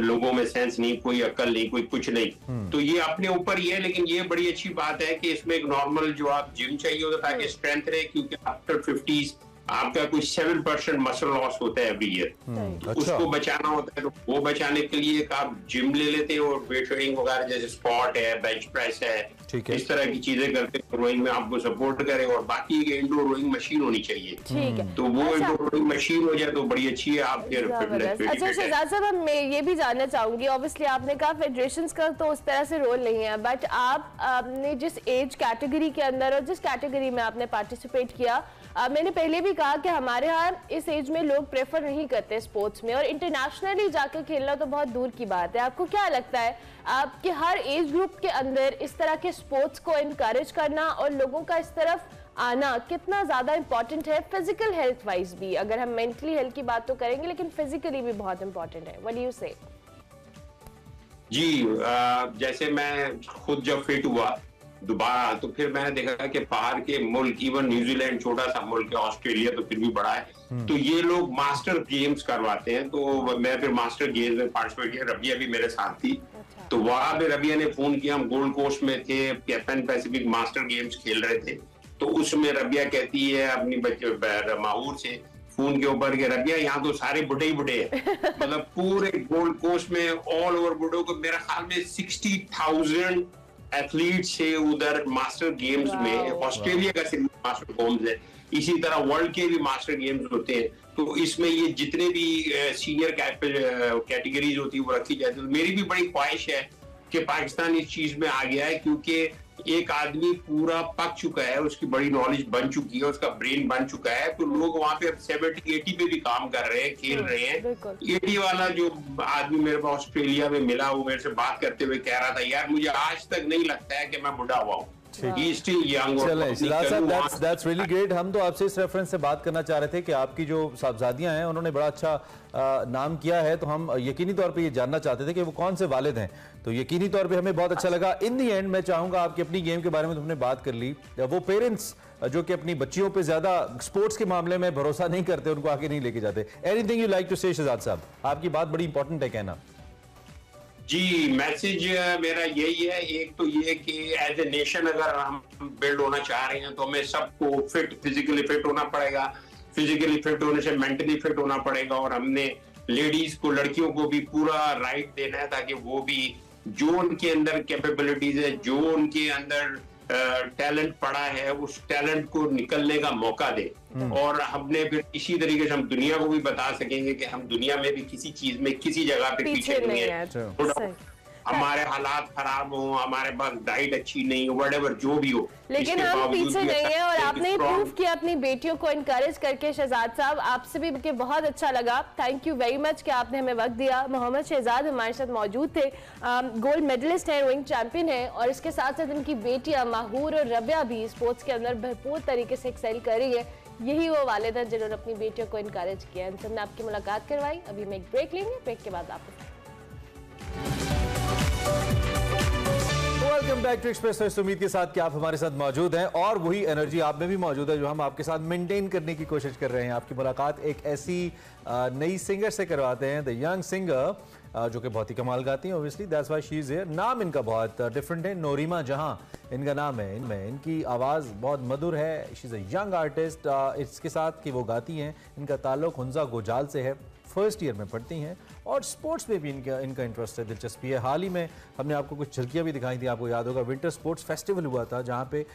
लोगों में सेंस नहीं, कोई अक्ल नहीं, कोई कुछ नहीं। तो ये अपने ऊपर ही है। लेकिन ये बड़ी अच्छी बात है कि इसमें एक नॉर्मल जो आप जिम चाहिए होता है ताकि स्ट्रेंथ रहे, क्योंकि आफ्टर 50s आपका कुछ 7% मसल लॉस होता है एवरी ईयर, उसको बचाना होता है। तो वो बचाने के लिए आप जिम ले लेते हो, वेट ट्रेनिंग वगैरह जैसे स्क्वाट है, बेंच प्रेस है, इस तरह की चीजें करते हैं, रोइंग में आपको सपोर्ट करे। और बाकी इंडोर रोइंग मशीन होनी चाहिए, तो वो इंडोर रोइंग मशीन हो जाए तो बड़ी अच्छी है। आप फिर अच्छा शहजाद साहब, मैं ये भी जानना चाहूंगी, ऑब्वियसली आपने कहा फेडरेशंस का तो उस तरह से रोल नहीं है, बट आपने जिस एज कैटेगरी के अंदर और जिस कैटेगरी में आपने पार्टिसिपेट किया, मैंने पहले भी कहा कि हमारे यहाँ इस एज में लोग प्रेफर नहीं करते स्पोर्ट्स में, और इंटरनेशनली जाकर खेलना तो बहुत दूर की बात है। आपको क्या लगता है आपके हर एज ग्रुप के अंदर इस तरह के स्पोर्ट्स को इनकरेज करना और लोगों का इस तरफ आना कितना ज्यादा इंपॉर्टेंट है, फिजिकल हेल्थ वाइज भी? अगर हम मेंटली हेल्थ की बात तो करेंगे, लेकिन फिजिकली भी बहुत इंपॉर्टेंट है। व्हाट डू यू से? जी, जैसे मैं खुद जब फिट हुआ दोबारा, तो फिर मैंने देखा कि बाहर के मुल्क, इवन न्यूजीलैंड छोटा सा मुल्क है, ऑस्ट्रेलिया तो फिर भी बड़ा है, तो ये लोग मास्टर गेम्स करवाते हैं। तो मैं फिर मास्टर गेम्स में पार्टिसिपेट किया, रबिया भी मेरे साथ थी। तो वहां पे रबिया ने फोन किया, हम गोल्ड कोस्ट में थे, कैप्टन पैसिफिक मास्टर गेम्स खेल रहे थे। तो उसमें रबिया कहती है अपनी बच्चे माहूर से फोन के ऊपर के, रबिया यहाँ तो सारे बुढ़े ही बुढ़े हैं। मतलब पूरे गोल्ड कोस्ट में ऑल ओवर बुढ़ों को, मेरा ख्याल में 60,000 एथलीट से उधर मास्टर गेम्स में, ऑस्ट्रेलिया का सिर्फ मास्टर गेम्स है, इसी तरह वर्ल्ड के भी मास्टर गेम्स होते हैं। तो इसमें ये जितने भी सीनियर कैटेगरीज होती है वो रखी जाती है। मेरी भी बड़ी ख्वाहिश है कि पाकिस्तान इस चीज में आ गया है, क्योंकि एक आदमी पूरा पक चुका है, उसकी बड़ी नॉलेज बन चुकी है, उसका ब्रेन बन चुका है, तो लोग वहां पे अब 70-80 पे भी काम कर रहे हैं, खेल रहे हैं। 80 वाला जो आदमी मेरे को ऑस्ट्रेलिया में मिला, वो मेरे से बात करते हुए कह रहा था, यार मुझे आज तक नहीं लगता है कि मैं बुढ़ा हुआ हूँ। That's really great। हम तो आपसे इस रेफरेंस से बात करना चाह रहे थे कि आपकी जो साहबजादियां हैं उन्होंने बड़ा अच्छा नाम किया है, तो हम यकीनी तौर पे ये जानना चाहते थे कि वो कौन से वालिद हैं। तो यकीनी तौर पे हमें बहुत अच्छा लगा। इन दी एंड मैं चाहूंगा, आपकी अपनी गेम के बारे में तुमने बात कर ली, वो पेरेंट्स जो कि अपनी बच्चियों पे ज्यादा स्पोर्ट्स के मामले में भरोसा नहीं करते, उनको आगे नहीं लेके जाते, एनीथिंग यू लाइक टू से शहजाद साहब? आपकी बात बड़ी इंपॉर्टेंट है कहना। जी, मैसेज मेरा यही है, एक तो ये कि एज ए नेशन अगर हम बिल्ड होना चाह रहे हैं तो हमें सबको फिजिकली फिट होना पड़ेगा, फिजिकली फिट होने से मेंटली फिट होना पड़ेगा, और हमने लेडीज को, लड़कियों को भी पूरा राइट देना है ताकि वो भी जो उनके अंदर कैपेबिलिटीज है, जो उनके अंदर टैलेंट पड़ा है उस टैलेंट को निकलने का मौका दे, और हमने फिर इसी तरीके से हम दुनिया को भी बता सकेंगे कि हम दुनिया में भी किसी चीज में किसी जगह पे पीछे नहीं है। हमारे हालात खराब हो, हमारे पास डाइट अच्छी नहीं हो, व्हाटएवर जो भी हो, लेकिन हम पीछे नहीं है। और आपने प्रूव किया अपनी बेटियों को इनकरेज करके। शहजाद साहब, आपसे भी मिलकर बहुत अच्छा लगा। थैंक यू वेरी मच कि आपने हमें वक्त दिया। मोहम्मद शहजाद हमारे साथ मौजूद थे, गोल्ड मेडलिस्ट हैं, रोइंग चैंपियन है, और इसके साथ साथ इनकी बेटियां माहूर और रबिया भी स्पोर्ट्स के अंदर भरपूर तरीके से एक्सेल कर रही है। यही वो वालिद हैं जिन्होंने अपनी बेटियों को इनकरेज किया। इनसे हमने आपकी मुलाकात करवाई। अभी मैं एक ब्रेक लेंगे, ब्रेक के बाद आप वेलकम बैक टू एक्सप्रेस। उम्मीद के साथ कि आप हमारे साथ मौजूद हैं और वही एनर्जी आप में भी मौजूद है जो हम आपके साथ मेंटेन करने की कोशिश कर रहे हैं। आपकी मुलाकात एक ऐसी नई सिंगर से करवाते हैं, द यंग सिंगर, जो कि बहुत ही कमाल गाती हैं। Obviously that's why she is here. नाम इनका बहुत डिफरेंट है, नोरीमा जहां इनका नाम है। इनमें इनकी आवाज़ बहुत मधुर है। She is a young artist. इसके साथ कि वो गाती हैं, इनका ताल्लुक हुंजा गोजाल से है। फर्स्ट ईयर में पढ़ती हैं और स्पोर्ट्स में भी इनका इंटरेस्ट है, दिलचस्पी है। हाल ही में हमने आपको कुछ झलकियाँ भी दिखाई थी। आपको याद होगा विंटर स्पोर्ट्स फेस्टिवल हुआ था जहाँ पे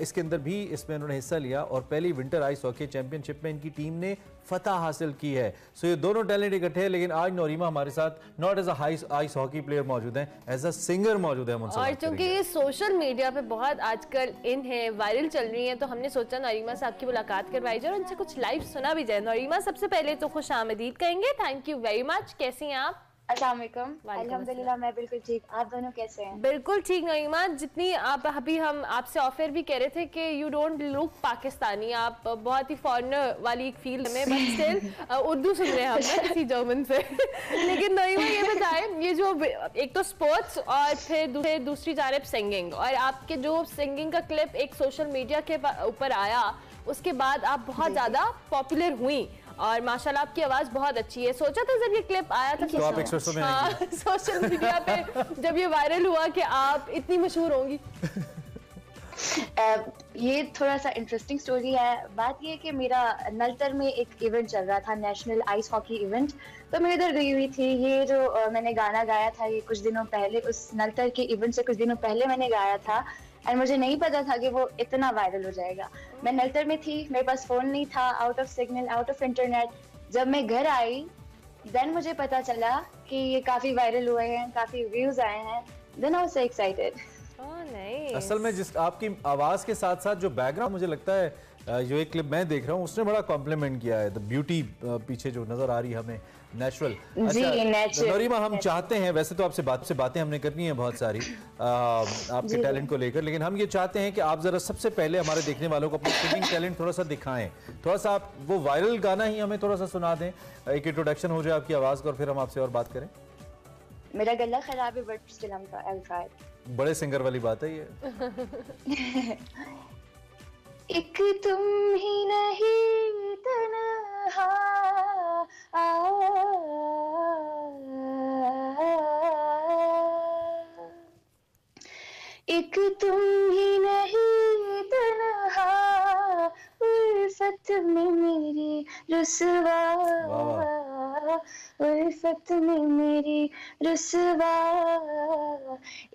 इसके अंदर भी इसमें उन्होंने हिस्सा लिया और पहली विंटर आइस हॉकी चैंपियनशिप में इनकी टीम ने फतह हासिल की है। सो ये दोनों टैलेंट इकट्ठे हैं। लेकिन आज नोरीमा हमारे साथ not as a ice hockey player मौजूद हैं, एज अ सिंगर मौजूद है। और चूंकि ये सोशल मीडिया पे बहुत आजकल इन है, वायरल चल रही हैं, तो हमने सोचा नोरीमा से आपकी मुलाकात करवाई जाए और उनसे कुछ लाइव सुना भी जाए। नोरीमा, सबसे पहले तो खुश आमदीद कहेंगे। Thank you very much. कैसी हैं आप? अस्सलाम वालेकुम। अल्हम्दुलिल्लाह मैं बिल्कुल ठीक। आप दोनों कैसे हैं? बिल्कुल ठीक नईमा। जितनी आप अभी हम आपसे ऑफर भी कह रहे थे कि यू डोंट लुक पाकिस्तानी, आप बहुत ही फॉरेनर वाली एक फील्ड में, बट स्टिल उर्दू सुन रहे हैं हम किसी जर्मन से। लेकिन नईमा ये बताएं, ये जो एक तो स्पोर्ट्स और फिर दूसरी जानिब सिंगिंग, और आपके जो सिंगिंग का क्लिप एक सोशल मीडिया के ऊपर आया, उसके बाद आप बहुत ज़्यादा पॉपुलर हुई और माशाल्लाह आपकी आवाज बहुत अच्छी है। सोचा था जब ये क्लिप आया था तो आप एक्सप्रेस में सोशल मीडिया पे जब ये वायरल हुआ कि आप इतनी मशहूर होंगी? ये थोड़ा सा इंटरेस्टिंग स्टोरी है। बात ये है कि मेरा नलतर में एक इवेंट चल रहा था, नेशनल आइस हॉकी इवेंट, तो मैं इधर गई हुई थी। ये जो मैंने गाना गाया था ये कुछ दिनों पहले, उस नलतर के इवेंट से कुछ दिनों पहले मैंने गाया था, और मुझे नहीं पता था कि वो इतना वायरल हो जाएगा। मैं नलतर में थी, मेरे पास फोन नहीं था, out of signal, out of internet. जब मैं घर आई देन मुझे पता चला कि ये काफी वायरल हुए हैं, काफी व्यूज आए हैं। Then I was so excited. असल में जिस आपकी आवाज के साथ साथ जो बैकग्राउंड, मुझे लगता है जो एक क्लिप मैं देख रहा हूँ उसने बड़ा कॉम्प्लीमेंट किया है। द ब्यूटी पीछे जो नजर आ रही है हमें, नेचुरल। अच्छा नोरीमा, हम चाहते हैं, वैसे तो आपसे बातें हमने करनी है बहुत सारी आपके टैलेंट को लेकर, लेकिन हम ये चाहते हैं कि आप जरा सबसे पहले हमारे देखने वालों को अपना सिंगिंग टैलेंट थोड़ा सा दिखाएं। थोड़ा सा आप वो वायरल गाना ही हमें थोड़ा सा सुना दें, एक इंट्रोडक्शन हो जाए आपकी आवाज का, और फिर हम आपसे और बात करें। मेरा गला खराब है but still I will try. बड़े सिंगर वाली बात है ये। एक तुम ही नहीं तन्हा एक तुम ही नहीं तन्हा, उल्फत में मेरी रुसवा, उल्फत में मेरी रुसवा,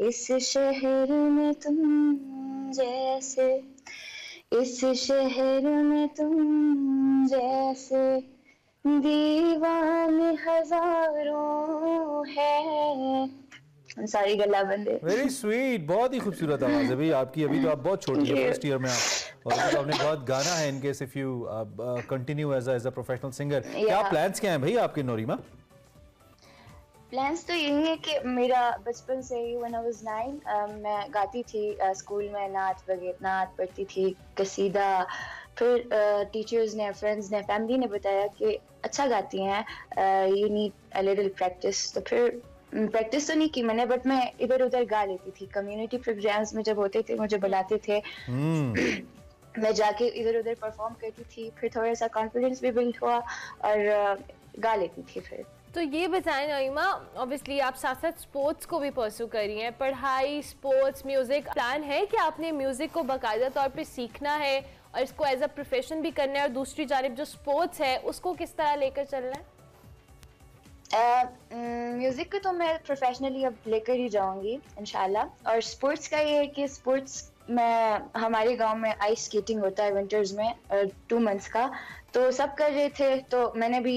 इस शहर में तुम जैसे, इस शहर में तुम जैसे दीवाने हजारों हैं। सारी गला बंदे। वेरी स्वीट, बहुत ही खूबसूरत आवाज है भाई आपकी। अभी तो आप बहुत छोटी है, फर्स्ट ईयर में आप, और आपने बहुत गाना है इनके। If you continue as a professional singer, क्या प्लान्स क्या हैं भाई आपके नोरीमा? प्लान्स तो यही है कि मेरा बचपन से ही व्हेन आई वाज 9 मैं गाती थी स्कूल में, नात पढ़ती थी, कसीदा। फिर टीचर्स ने, फ्रेंड्स ने, फैमिली ने बताया कि अच्छा गाती हैं, you need a little practice. तो फिर प्रैक्टिस तो नहीं की मैंने, बट मैं इधर उधर गा लेती थी। कम्युनिटी प्रोग्राम्स में जब होते थे मुझे बुलाते थे, मैं जाके इधर उधर परफॉर्म करती थी। फिर थोड़ा सा कॉन्फिडेंस भी बिल्ड हुआ और गा लेती थी। फिर तो ये बताएं नईमा, ऑब्वियसली आप साथ साथ स्पोर्ट्स को भी परस्यू कर रही हैं, पढ़ाई, स्पोर्ट्स, म्यूजिक, प्लान है कि आपने म्यूजिक को बाकायदा तौर पे सीखना है और इसको एज अ प्रोफेशन भी करना है, और दूसरी जानिब जो स्पोर्ट्स है उसको किस तरह लेकर चलना है? म्यूजिक को तो मैं प्रोफेशनली अब लेकर ही जाऊंगी इंशाल्लाह। और स्पोर्ट्स का ये है कि स्पोर्ट्स मैं हमारे गांव में आइस स्केटिंग होता है विंटर्स में 2 मंथ्स का, तो सब कर रहे थे तो मैंने भी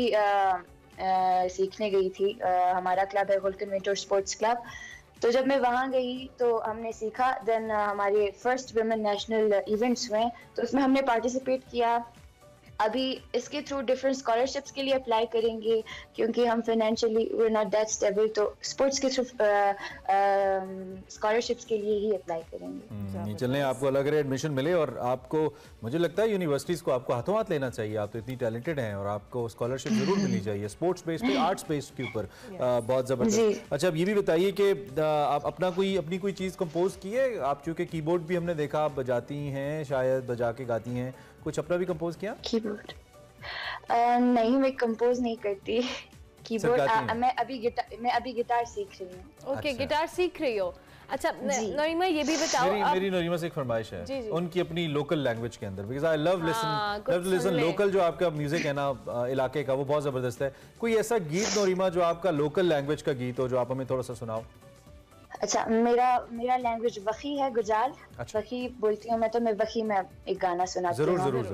सीखने गई थी। हमारा क्लब है होल्कन विंटर स्पोर्ट्स क्लब, तो जब मैं वहाँ गई तो हमने सीखा। देन हमारे फर्स्ट वुमेन नेशनल इवेंट्स हुए तो उसमें हमने पार्टिसिपेट किया। अभी इसके थ्रू डिफरेंट स्कॉलरशिप्स के लिए अप्लाई करेंगे क्योंकि हम financially we are not that stable, तो स्पोर्ट्स के थ्रू स्कॉलरशिप्स के लिए ही अप्लाई करेंगे। चलने आपको अलग एडमिशन मिले और आपको, मुझे लगता है यूनिवर्सिटीज़ को आपको हाथों हाथ लेना चाहिए। आप तो इतनी टैलेंटेड हैं और आपको स्कॉलरशिप जरूर मिलनी चाहिए स्पोर्ट्स बेस्ड पे, आर्ट्स बेस्ड के ऊपर। बहुत ज़बरदस्त। अच्छा, अब ये भी बताइए कि आप अपनी कोई चीज़ कंपोज की है? आप चूँकि कीबोर्ड भी हमने देखा आप बजाती हैं, शायद बजा के गाती हैं, कुछ अपना भी कंपोज किया? कीबोर्ड नहीं, मैं कंपोज नहीं करती कीबोर्ड। मैं अभी गिटार सीख रही हूँ। ओके, गिटार सीख रही हो। अच्छा नरीमा, ये भी बताओ, मेरी नरीमा से एक फरमाइश है उनकी अपनी लोकल लैंग्वेज के अंदर, because I love listen local, जो आपका म्यूजिक है ना इलाके का, वो बहुत जबरदस्त है। कोई ऐसा गीत नरीमा जो आपका लोकल लैंग्वेज का गीत हो जो आप हमें थोड़ा सा सुनाओ? अच्छा, मेरा लैंग्वेज वखी है, गुजाल। अच्छा। वखी बोलती हूँ मैं, तो मैं वखी में एक गाना सुनाती हूँ। जरूर।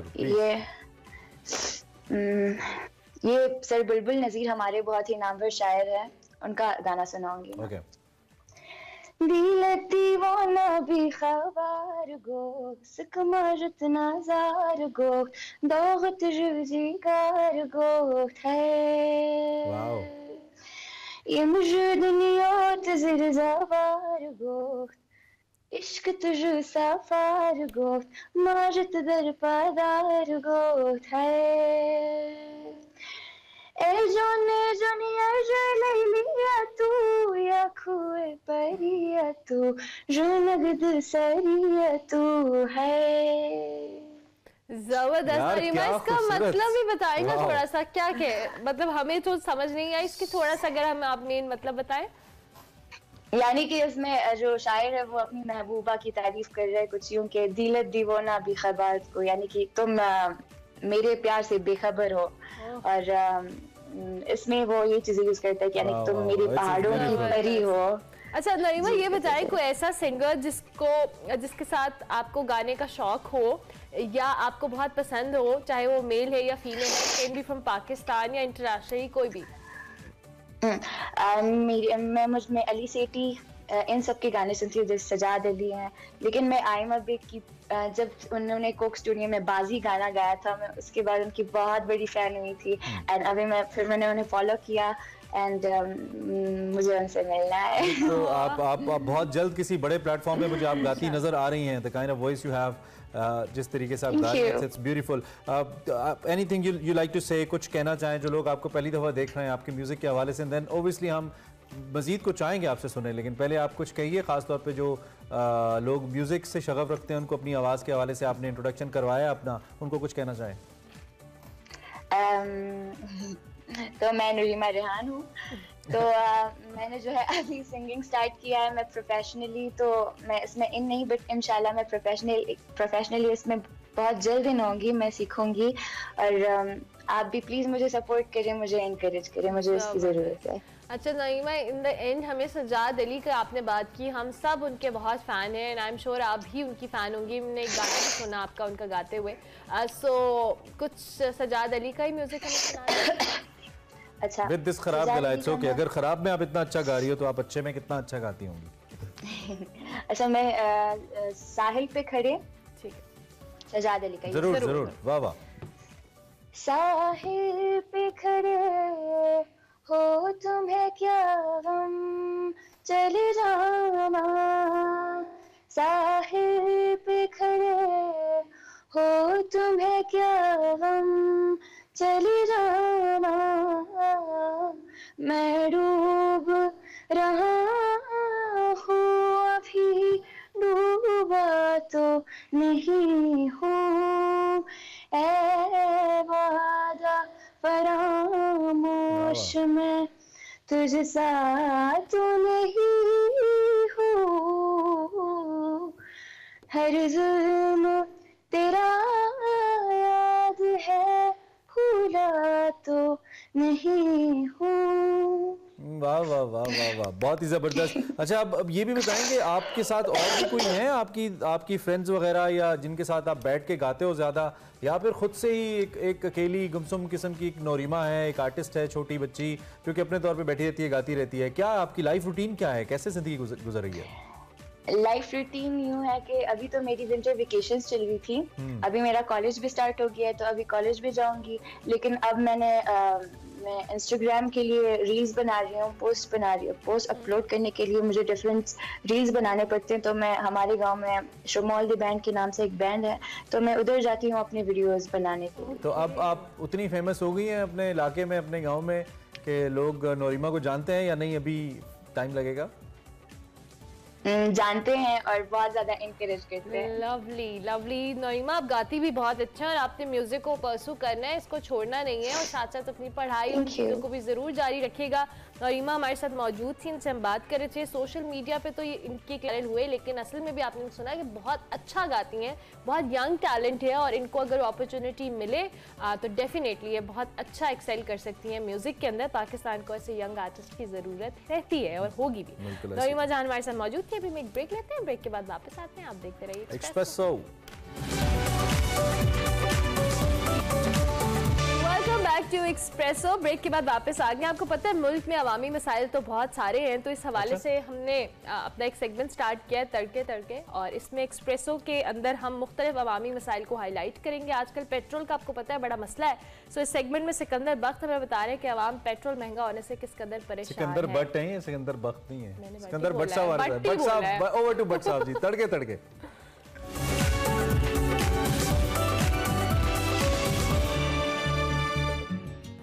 ये सर बुलबुल नजीर हमारे बहुत ही नामवर शायर हैं, उनका गाना सुनाऊंगी। ओके। दिल दीवाना भी खबर गो सकमरत नजार गो दोगत जिगर गो है। वाओ। ये मुझे दुनिया तज़िर ज़वार गोफ्त, इश्क तुझे सफार गोफ्त, मारत दर पादार गोफ्त है। ए जोने जोनिया जलैलिया तू, या खुए परिया तू, जो नगद सरिया तू है। जबरदस्त। नरीमा, इसका मतलब भी बताएगा थोड़ा सा, क्या मतलब हमें तो समझ नहीं आया इसकी, थोड़ा सा अगर हमें आप मेन मतलब बताएं। यानी कि इसमें जो शायर है वो अपनी महबूबा की तारीफ कर रहे हैं कुछ यूं के दिल दीवाना भी खबर को, यानी कि तुम मेरे प्यार से बेखबर हो। और इसमें वो ये चीजें यूज करता है कि यानी तुम मेरी पहाड़ों की परी हो। अच्छा नरीमा, ये बताएं कोई ऐसा सिंगर जिसके साथ आपको गाने का शौक हो या आपको बहुत पसंद हो, चाहे वो मेल है या फीमेल है, कैन बी फ्रॉम पाकिस्तान या इंटरनेशनली, कोई भी? मैं अली सेठी इन सब के गाने सुनती हूँ, जैसे सजाद अली हैं। लेकिन मैं आयमा बेग की जब उन्होंने कोक स्टूडियो में बाजी गाना गाया था, मैं उसके बाद उनकी बहुत बड़ी फैन हुई थी। एंड अभी मैंने उन्हें फॉलो किया एंड मुझे उनसे मिलना है। तो आप बहुत जल्द किसी बड़े प्लेटफॉर्म पे मुझे आप गाती नजर आ रही हैं। The kind of voice you have, जिस तरीके से आप गा रही हैं, it's beautiful. Anything you like to say, कुछ कहना चाहें जो लोग आपको पहली दफ़ा देख रहे हैं आपके म्यूजिक के हवाले से? देन ओबियसली हम मजीद को चाहेंगे आपसे सुने, लेकिन पहले आप कुछ कहिए, खासतौर पे जो लोग म्यूजिक से शगफ रखते हैं, उनको अपनी आवाज़ के हवाले से आपने इंट्रोडक्शन करवाया अपना, उनको कुछ कहना चाहें? तो मैं नरीमा रेहान हूँ। तो मैंने जो है अभी सिंगिंग स्टार्ट किया है। मैं प्रोफेशनली, तो मैं इसमें इन नहीं, बट इंशाल्लाह मैं प्रोफेशनली इसमें बहुत जल्द इन होंगी, मैं सीखूंगी। और आप भी प्लीज़ मुझे सपोर्ट करें, मुझे इनकरेज करें, मुझे इसकी ज़रूरत है। अच्छा नरीमा, इन द एंड हमें सजाद अली का आपने बात की, हम सब उनके बहुत फ़ैन हैं एंड आई एम श्योर आप भी उनकी फ़ैन होंगी। हमने एक गाना भी सुना आपका उनका गाते हुए, सो कुछ सजाद अली का ही म्यूजिक हमें सुना। अच्छा, विद दिस खराब गला, इट्स ओके। अगर खराब में आप इतना अच्छा गा रही हो तो आप अच्छे में कितना अच्छा गाती होंगी? अच्छा, मैं साहिल पे खड़े, ठीक है, सजाद अली का। जरूर जरूर, वाह वाह। साहिल पे खड़े हो तुम्हें क्या गम, चले जाना। साहिल पे खड़े हो तुम्हें क्या गम, चले जाना। मैं डूब रहा हूँ, अभी डूबा तो नहीं हूँ। ऐ वादा फरामोश में तुझसा तो नहीं हूँ। हर जुल्म तेरा याद है, भूला तो नहीं हूँ। वाह वाह वाह वाह वाह, बहुत ही ज़बरदस्त। अच्छा, अब ये भी बताएंगे आपके साथ और भी कोई हैं आपकी फ्रेंड्स वगैरह, या जिनके साथ आप बैठ के गाते हो ज़्यादा, या फिर खुद से ही एक अकेली गुमसुम किस्म की एक नौरीमा है, एक आर्टिस्ट है, छोटी बच्ची जो कि अपने तौर पे बैठी रहती है, गाती रहती है? क्या आपकी लाइफ रूटीन क्या है, कैसे ज़िंदगी गुजर रही है? लाइफ रूटीन यूँ है कि अभी तो मेरी विंटर वेकेशंस चल रही थी, अभी मेरा कॉलेज भी स्टार्ट हो गया है, तो अभी कॉलेज भी जाऊंगी। लेकिन अब मैं इंस्टाग्राम के लिए रील्स बना रही हूँ, पोस्ट बना रही हूँ। पोस्ट अपलोड करने के लिए मुझे डिफरेंट रील्स बनाने पड़ते हैं, तो मैं हमारे गांव में शोमोल द बैंड के नाम से एक बैंड है, तो मैं उधर जाती हूँ अपने वीडियोस बनाने के लिए। तो अब आप उतनी फेमस हो गई हैं अपने इलाके में, अपने गाँव में, कि लोग नौरीमा को जानते हैं या नहीं, अभी टाइम लगेगा? जानते हैं और बहुत ज्यादा इंकरेज करते हैं। Lovely lovely. नौरीमा, आप गाती भी बहुत अच्छा है और आपने म्यूजिक को परसू करना है, इसको छोड़ना नहीं है, और साथ साथ अपनी पढ़ाई और चीज़ों को भी जरूर जारी रखिएगा। नौरीमा हमारे साथ मौजूद थी, इनसे हम बात कर रहे थे। सोशल मीडिया पे तो ये इनके वायरल हुए, लेकिन असल में भी आपने सुना कि बहुत अच्छा गाती हैं, बहुत यंग टैलेंट है, और इनको अगर अपॉर्चुनिटी मिले तो डेफिनेटली ये बहुत अच्छा एक्सेल कर सकती हैं म्यूजिक के अंदर। पाकिस्तान को ऐसे यंग आर्टिस्ट की जरूरत रहती है और होगी भी। नौरीमा जान हमारे साथ मौजूद थी। अभी हम एक ब्रेक लेते हैं, ब्रेक के बाद वापस आते हैं। आप देखते रहिए Expresso. Welcome back to Expresso. Break के बाद वापस आ गए। आपको पता है मुल्क में अवामी मसाइल तो बहुत सारे हैं, तो इस हवाले से हमने अपना एक सेगमेंट स्टार्ट किया है, तड़के तड़के, और इसमें एक्सप्रेसो के अंदर हम मुख्तलिफ अवामी मसाइल को हाईलाइट करेंगे। आजकल पेट्रोल का आपको पता है बड़ा मसला है, सो इस सेगमेंट में सिकंदर बख्त हमें बता रहे हैं कि अवाम पेट्रोल महंगा होने से किस कदर परेशान है। सिकंदर बट है, सिकंदर बख्त नहीं है, सिकंदर बट साहब, ओवर टू बट साहब जी, तड़के तड़के।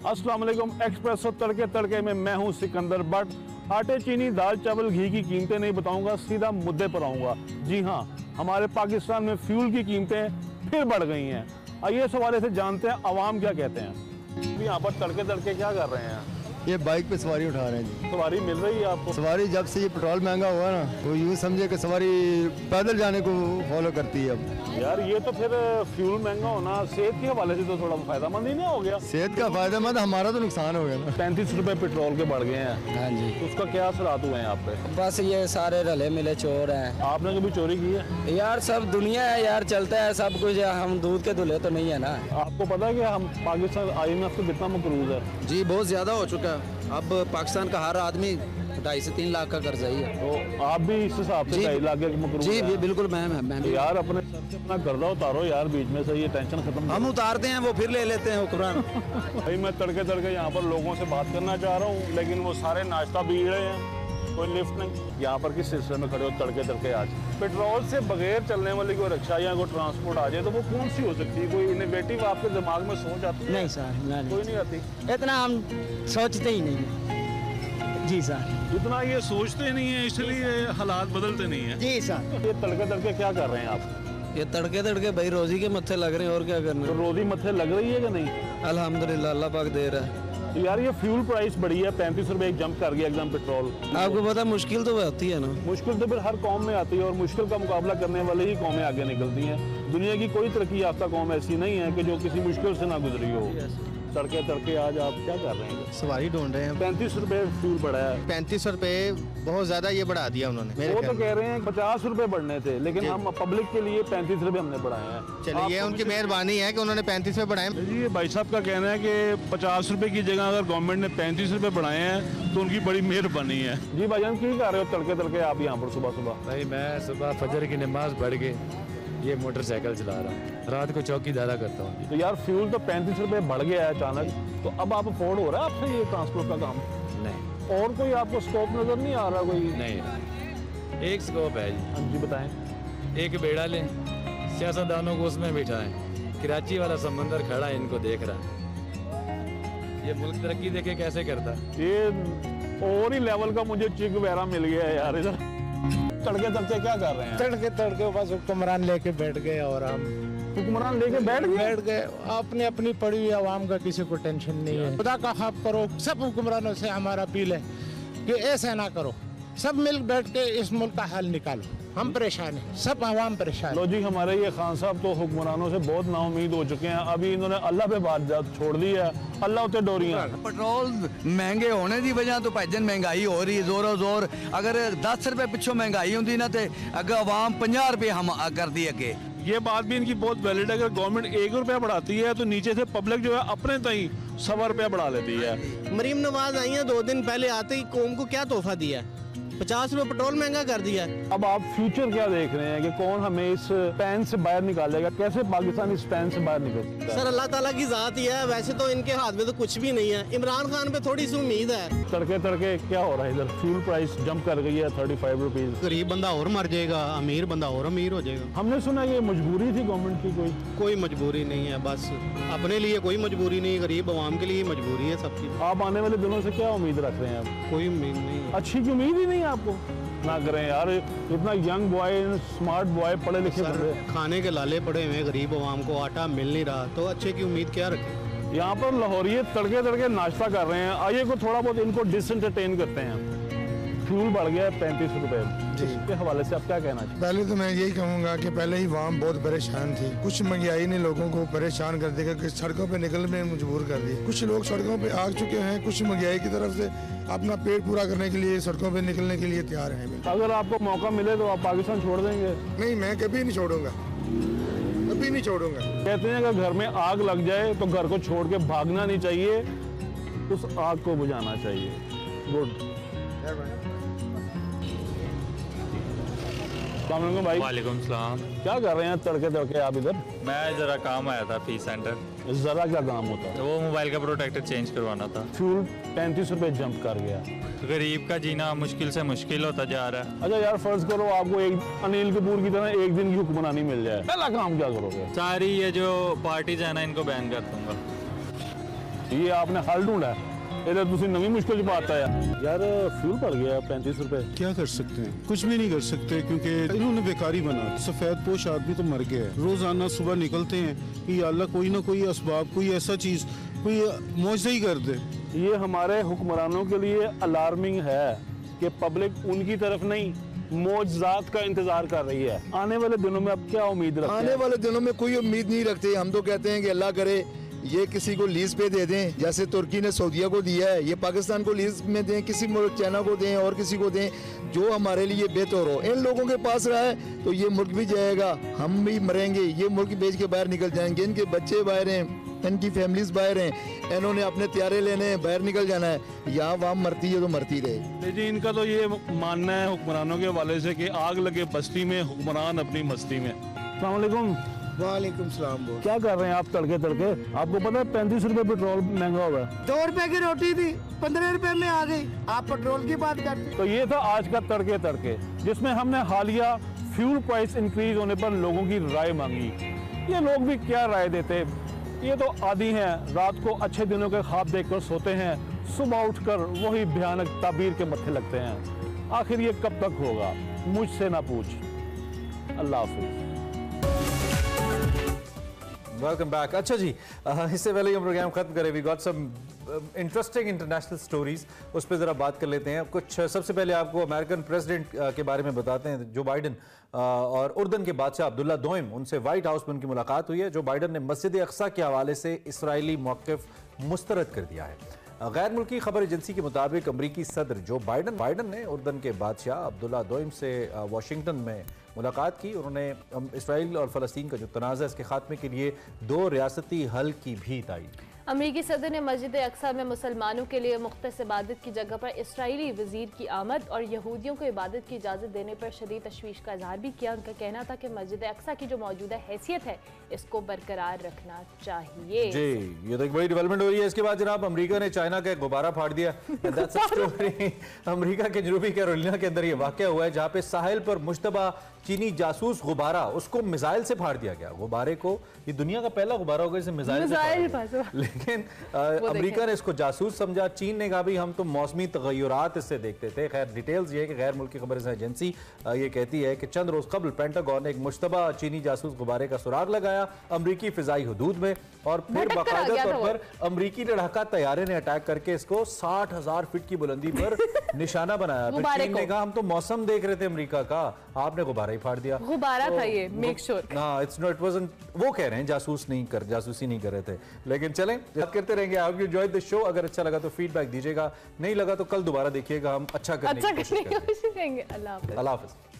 अस्सलाम वालेकुम। एक्सप्रेसो तड़के तड़के में मैं हूं सिकंदर बट। आटे, चीनी, दाल, चावल, घी की कीमतें नहीं बताऊंगा, सीधा मुद्दे पर आऊंगा। जी हां, हमारे पाकिस्तान में फ्यूल की कीमतें फिर बढ़ गई हैं। आइए इस हवाले से जानते हैं अवाम क्या कहते हैं। यहाँ पर तड़के तड़के क्या कर रहे हैं? ये बाइक पे सवारी उठा रहे हैं जी। सवारी मिल रही है आपको? सवारी जब से ये पेट्रोल महंगा हुआ ना, तो यूँ समझे कि सवारी पैदल जाने को फॉलो करती है अब। यार ये तो फिर फ्यूल महंगा होना सेहत के हवाले से तो थोड़ा फायदेमंद ही नहीं हो गया? सेहत का फायदेमंद, हमारा तो नुकसान हो गया ना। 35 रुपए पेट्रोल के बढ़ गए हैं। हाँ जी। तो उसका क्या असरात हुए हैं आप पे? बस ये सारे रले मिले चोर हैं। आपने कभी चोरी की है? यार सब दुनिया है यार, चलता है सब कुछ, हम दूध के दूल्हे तो नहीं है ना। आपको पता है कि हम पाकिस्तान IMF से कितना मकरूज है? जी बहुत ज्यादा हो चुका है। अब पाकिस्तान का हर आदमी 2.5 से 3 लाख का कर्जा ही है। तो आप भी इस हिसाब से 2.5 लाख के मकरूज? जी बिल्कुल। मैं भी। यार अपने सर से अपना कर्जा उतारो यार, बीच में से ये टेंशन खत्म। हम उतारते हैं, वो फिर ले लेते हैं हुक्मरान। भाई मैं तड़के तड़के यहाँ पर लोगों से बात करना चाह रहा हूँ, लेकिन वो सारे नाश्ता पी रहे हैं, कोई लिफ्ट नहीं। यहाँ पर किस सिलसिले में खड़े हो तड़के तड़के आज? पेट्रोल से बगैर चलने वाली कोई रिक्शा या कोई ट्रांसपोर्ट आ जाए तो वो कौन सी हो सकती है? कोई इनोवेटिव आपके दिमाग में सोच आती है? नहीं सर, कोई नहीं आती। इतना हम सोचते ही नहीं जी सर। इतना ये सोचते नहीं है, इसलिए हालात बदलते नहीं है। जी सर। ये तड़के तड़के क्या कर रहे हैं आप? ये तड़के तड़के भाई रोजी के मत्थे लग रहे हैं, और क्या करना। तो रोजी मत्थे लग रही है कि नहीं? अल्हम्दुलिल्लाह, अल्लाह पाक दे रहा है। तो यार ये फ्यूल प्राइस बढ़ी है, 35 रुपए एक जंप कर गया एकदम पेट्रोल। आपको पता मुश्किल तो होती है ना? मुश्किल तो फिर हर कौम में आती है, और मुश्किल का मुकाबला करने वाले ही कौमें आगे निकलती हैं। दुनिया की कोई तरक्की याफ्ता कौम ऐसी नहीं है कि जो किसी मुश्किल से ना गुजरी हो। तड़के तड़के आज आप क्या कर रहे हैं? सवारी ढूंढ रहे हैं। 35 रुपए फ्यूल बढ़ा है। 35 रुपए बहुत ज्यादा ये बढ़ा दिया उन्होंने। वो तो कह रहे हैं 50 रुपए बढ़ने थे, लेकिन हम पब्लिक के लिए 35 रुपए हमने बढ़ाए हैं। चलिए ये उनकी मेहरबानी है कि उन्होंने 35 रुपए बढ़ाए। जी ये भाई साहब का कहना है कि 50 रुपए की जगह अगर गवर्नमेंट ने 35 रुपए बढ़ाए हैं तो उनकी बड़ी मेहरबानी है। जी भाईजान क्या कर रहे हो तड़के तड़के आप यहाँ पर सुबह सुबह? भाई मैं सुबह फजर की नमाज पढ़ के ये मोटरसाइकिल चला रहा हूँ, रात को चौकीदारा करता हूँ। तो यार फ्यूल तो 35 रुपए बढ़ गया है अचानक, तो अब आप अफोर्ड हो रहा है आपसे ये ट्रांसपोर्ट का काम? नहीं। और कोई आपको स्कोप नजर नहीं आ रहा? कोई नहीं, एक स्कोप है जी। हाँ जी बताएं। एक बेड़ा लें, सियासतदानों को उसमें बिठाएं, कराची वाला समंदर खड़ा है इनको देख रहा है। ये मुल्क तरक्की देखे कैसे करता है? ये और ही लेवल का मुझे चिक वगैरह मिल गया है यार इधर। तड़के तड़के क्या कर रहे हैं? तड़के तड़के बस हुक्मरान लेके बैठ गए, और हम हुक्मरान लेके बैठ गए। अपने अपनी पड़ी हुई आवाम का किसी को टेंशन नहीं है। खुदा का खौफ करो। सब हुक्मरानों से हमारा अपील है कि ऐसा ना करो। सब मिल बैठ के इस मुल्क का हल निकालो। हम परेशान हैं, सब आवाम परेशान। लो जी, हमारे ये खान साहब तो हुक्मरानों से बहुत नाउमीद हो चुके हैं। अभी इन्होंने अल्लाह पे बात छोड़ दी है, अल्लाह उते डोरियां। पेट्रोल महंगे होने की वजह तो भाईजन महंगाई हो रही है जोरों जोर। अगर 10 रुपए पिछों महंगाई होंगी ना तो अगर आवाम 50 रुपए हम कर दी अगे। ये बात भी इनकी बहुत वैलिड है। अगर गवर्नमेंट 1 रुपया बढ़ाती है तो नीचे से पब्लिक जो है अपने तई 100 रुपया बढ़ा लेती है। मरीम नवाज आई है 2 दिन पहले, आते ही कौम को क्या तोहफा दिया? 50 रुपए पेट्रोल महंगा कर दिया। अब आप फ्यूचर क्या देख रहे हैं कि कौन हमें इस पैन से बाहर निकालेगा? कैसे पाकिस्तान इस पैन से बाहर निकल सकता है? सर अल्लाह ताला की जात ही है, वैसे तो इनके हाथ में तो कुछ भी नहीं है। इमरान खान पे थोड़ी सी उम्मीद है। तड़के तड़के क्या हो रहा है इधर? फ्यूल प्राइस जंप कर गई है 35 रुपीज। गरीब बंदा और मर जाएगा, अमीर बंदा और अमीर हो जाएगा। हमने सुना ये मजबूरी थी गवर्नमेंट की। कोई मजबूरी नहीं है, बस अपने लिए कोई मजबूरी नहीं, गरीब आवाम के लिए मजबूरी है सबकी। आप आने वाले दिनों से क्या उम्मीद रख रहे हैं? कोई उम्मीद नहीं। अच्छी की उम्मीद ही नहीं है आपको? ना करें यार, इतना यंग बॉय, स्मार्ट बॉय, पढ़े लिखे बंदे, खाने के लाले पड़े हुए, गरीब आवाम को आटा मिल नहीं रहा, तो अच्छे की उम्मीद क्या रखें? यहाँ पर लाहौरिये तड़के तड़के नाश्ता कर रहे हैं। आइए को थोड़ा बहुत इनको डिसएंटरटेन करते हैं। फ्यूल बढ़ गया 35 रुपए, इसके हवाले से आप क्या कहना चाहिए? पहले तो मैं यही कहूँगा कि पहले ही आवाम बहुत परेशान थी। कुछ महंगाई ने लोगों को परेशान कर देगा कि सड़कों पे निकलने में मजबूर कर दिया। कुछ लोग सड़कों पे आ चुके हैं, कुछ महंगाई की तरफ से अपना पेट पूरा करने के लिए सड़कों पे निकलने के लिए तैयार हैं। अगर आपको मौका मिले तो आप पाकिस्तान छोड़ देंगे? नहीं, मैं कभी नहीं छोड़ूंगा, कभी नहीं छोड़ूंगा। कहते हैं अगर घर में आग लग जाए तो घर को छोड़ के भागना नहीं चाहिए, उस आग को बुझाना चाहिए। गुड। भाई वालेकुम सलाम। क्या कर रहे हैं तड़के तड़के आप इधर? मैं जरा काम आया था फी सेंटर। जरा क्या काम होता है? वो मोबाइल का प्रोटेक्टर चेंज करवाना था। फ्यूल 35 रुपए जंप कर गया। गरीब का जीना मुश्किल से मुश्किल होता जा रहा है। अच्छा यार, फर्ज करो आपको एक अनिल कपूर की तरह एक दिन की हुक्मरानी मिल जाए, पहला काम क्या करोगे? सारी ये जो पार्टीज है ना, इनको बैन कर दूंगा। ये आपने हल ढूंढा है, इधर दूसरी नवी मुश्किल बात है यार। फ्यूल बढ़ गया 35 रुपए। क्या कर सकते हैं? कुछ भी नहीं कर सकते, क्योंकि इन्होंने बेकारी बना। सफेद पोश आदमी तो मर गया है। रोजाना सुबह निकलते हैं कि अल्लाह कोई ना कोई असबाब, कोई ऐसा चीज, कोई मौजज़ा ही कर दे। ये हमारे हुक्मरानों के लिए अलार्मिंग है कि पब्लिक उनकी तरफ नहीं, मौजज़ात का इंतजार कर रही है। आने वाले दिनों में अब क्या उम्मीद रखते हैं? आने वाले दिनों में कोई उम्मीद नहीं रखते। हम तो कहते हैं कि अल्लाह करे ये किसी को लीज पे दे दें, जैसे तुर्की ने सऊदीया को दिया है, ये पाकिस्तान को लीज में दें, किसी मुल्क चाइना को दें और किसी को दें, जो हमारे लिए बेहतर हो। इन लोगों के पास रहा है तो ये मुल्क भी जाएगा, हम भी मरेंगे, ये मुल्क बेच के बाहर निकल जाएंगे। इनके बच्चे बाहर हैं, इनकी फैमिलीज बाहर हैं, इन्होंने अपने त्यारे लेने हैं, बाहर निकल जाना है। यहाँ आवाम मरती है तो मरती रहे। जी, इनका तो ये मानना है हुक्मरानों के हवाले से कि आग लगे बस्ती में, हुक्मरान अपनी मस्ती में। अस्सलाम वालेकुम। वालेकुम सलाम। क्या कर रहे हैं आप तड़के तड़के? आपको पता है 35 रुपए पेट्रोल महंगा हुआ है। 2 रुपए की रोटी थी 15 रुपए में आ गई, आप पेट्रोल की बात करते। तो ये था आज का तड़के तड़के, जिसमें हमने हालिया फ्यूल प्राइस इंक्रीज होने पर लोगों की राय मांगी। ये लोग भी क्या राय देते? ये तो आदी हैं, रात को अच्छे दिनों के ख्वाब देखकर सोते हैं, सुबह उठकर वही भयानक ताबीर के मत्थे लगते हैं। आखिर ये कब तक होगा? मुझसे ना पूछ। अल्लाह हाफिज। Welcome back. अच्छा जी, इससे पहले हम प्रोग्राम खत्म करें, we got some interesting international stories, उस पर ज़रा बात कर लेते हैं। कुछ सबसे पहले आपको अमेरिकन प्रेसिडेंट के बारे में बताते हैं। जो बाइडन और उर्दन के बादशाह अब्दुल्ला दोइम, उनसे वाइट हाउस में उनकी मुलाकात हुई है। जो बाइडन ने मस्जिद अक्सा के हवाले से इसराइली मौक़िफ़ मुस्तरद कर दिया है। गैर मुल्की खबर एजेंसी के मुताबिक अमरीकी सदर जो बाइडन ने उर्दन के बादशाह अब्दुल्ला दोइम से वाशिंगटन में मुलाकात की। उन्होंने इसराइल और फ़लस्तीन का जो तनाज़ा है इसके खात्मे के लिए 2 रियासती हल की भी तायीद। अमरीकी सदर ने मस्जिद अक्सा में मुसलमानों के लिए मुख्तस इबादत की जगह पर इसराइली वज़ीर की आमद और यहूदियों को इबादत की इजाज़त देने पर शदीद तशवीश का इजहार भी किया। उनका कहना था कि मस्जिद अक्सा की जो मौजूदा हैसियत है इसको बरकरार रखना चाहिए। जी, ये तो एक बड़ी डेवलपमेंट हो रही है। इसके बाद जनाब अमेरिका ने चाइना का एक गुब्बारा फाड़ दिया। अमेरिका के जनूबी कैरोलिना के अंदर ये वाक़या हुआ है, जहाँ पे साहिल पर मुश्तबा चीनी जासूस गुब्बारा, उसको मिसाइल से फाड़ दिया गया। गुब्बारे को, ये दुनिया का पहला गुब्बारा होगा जिसे मिसाइल से लेकिन अमेरिका ने इसको जासूस समझा। चीन ने कहा भी हम तो मौसमी तगय्युरात इससे देखते थे। खैर डिटेल्स ये है कि गैर मुल्की खबर एजेंसी ये कहती है कि चंद रोज कबल पेंटागन ने एक मुश्तबा चीनी जासूस गुब्बारे का सुराग लगाया अमरीकी फिजाई हदूद में, और फिर बाकायदा तौर पर अमरीकी लड़ाका तैयारे ने अटैक करके इसको 60,000 फीट की बुलंदी पर निशाना बनाया। फिर चीन ने कहा हम तो मौसम देख रहे थे अमेरिका का, आपने गुब्बारा ही फाड़ दिया। गुब्बारा था ये, मेक श्योर। हाँ, इट्स नॉट, इट वाजंट, वो कह रहे हैं जासूसी नहीं कर रहे थे। लेकिन चलें, बात करते रहेंगे। I hope you enjoyed the show. अगर अच्छा लगा तो फीडबैक दीजिएगा, नहीं लगा तो कल दोबारा देखिएगा, हम अच्छा करने की कोशिश करेंगे। अल्लाह हाफ़िज़। अल्लाह हाफ़िज़।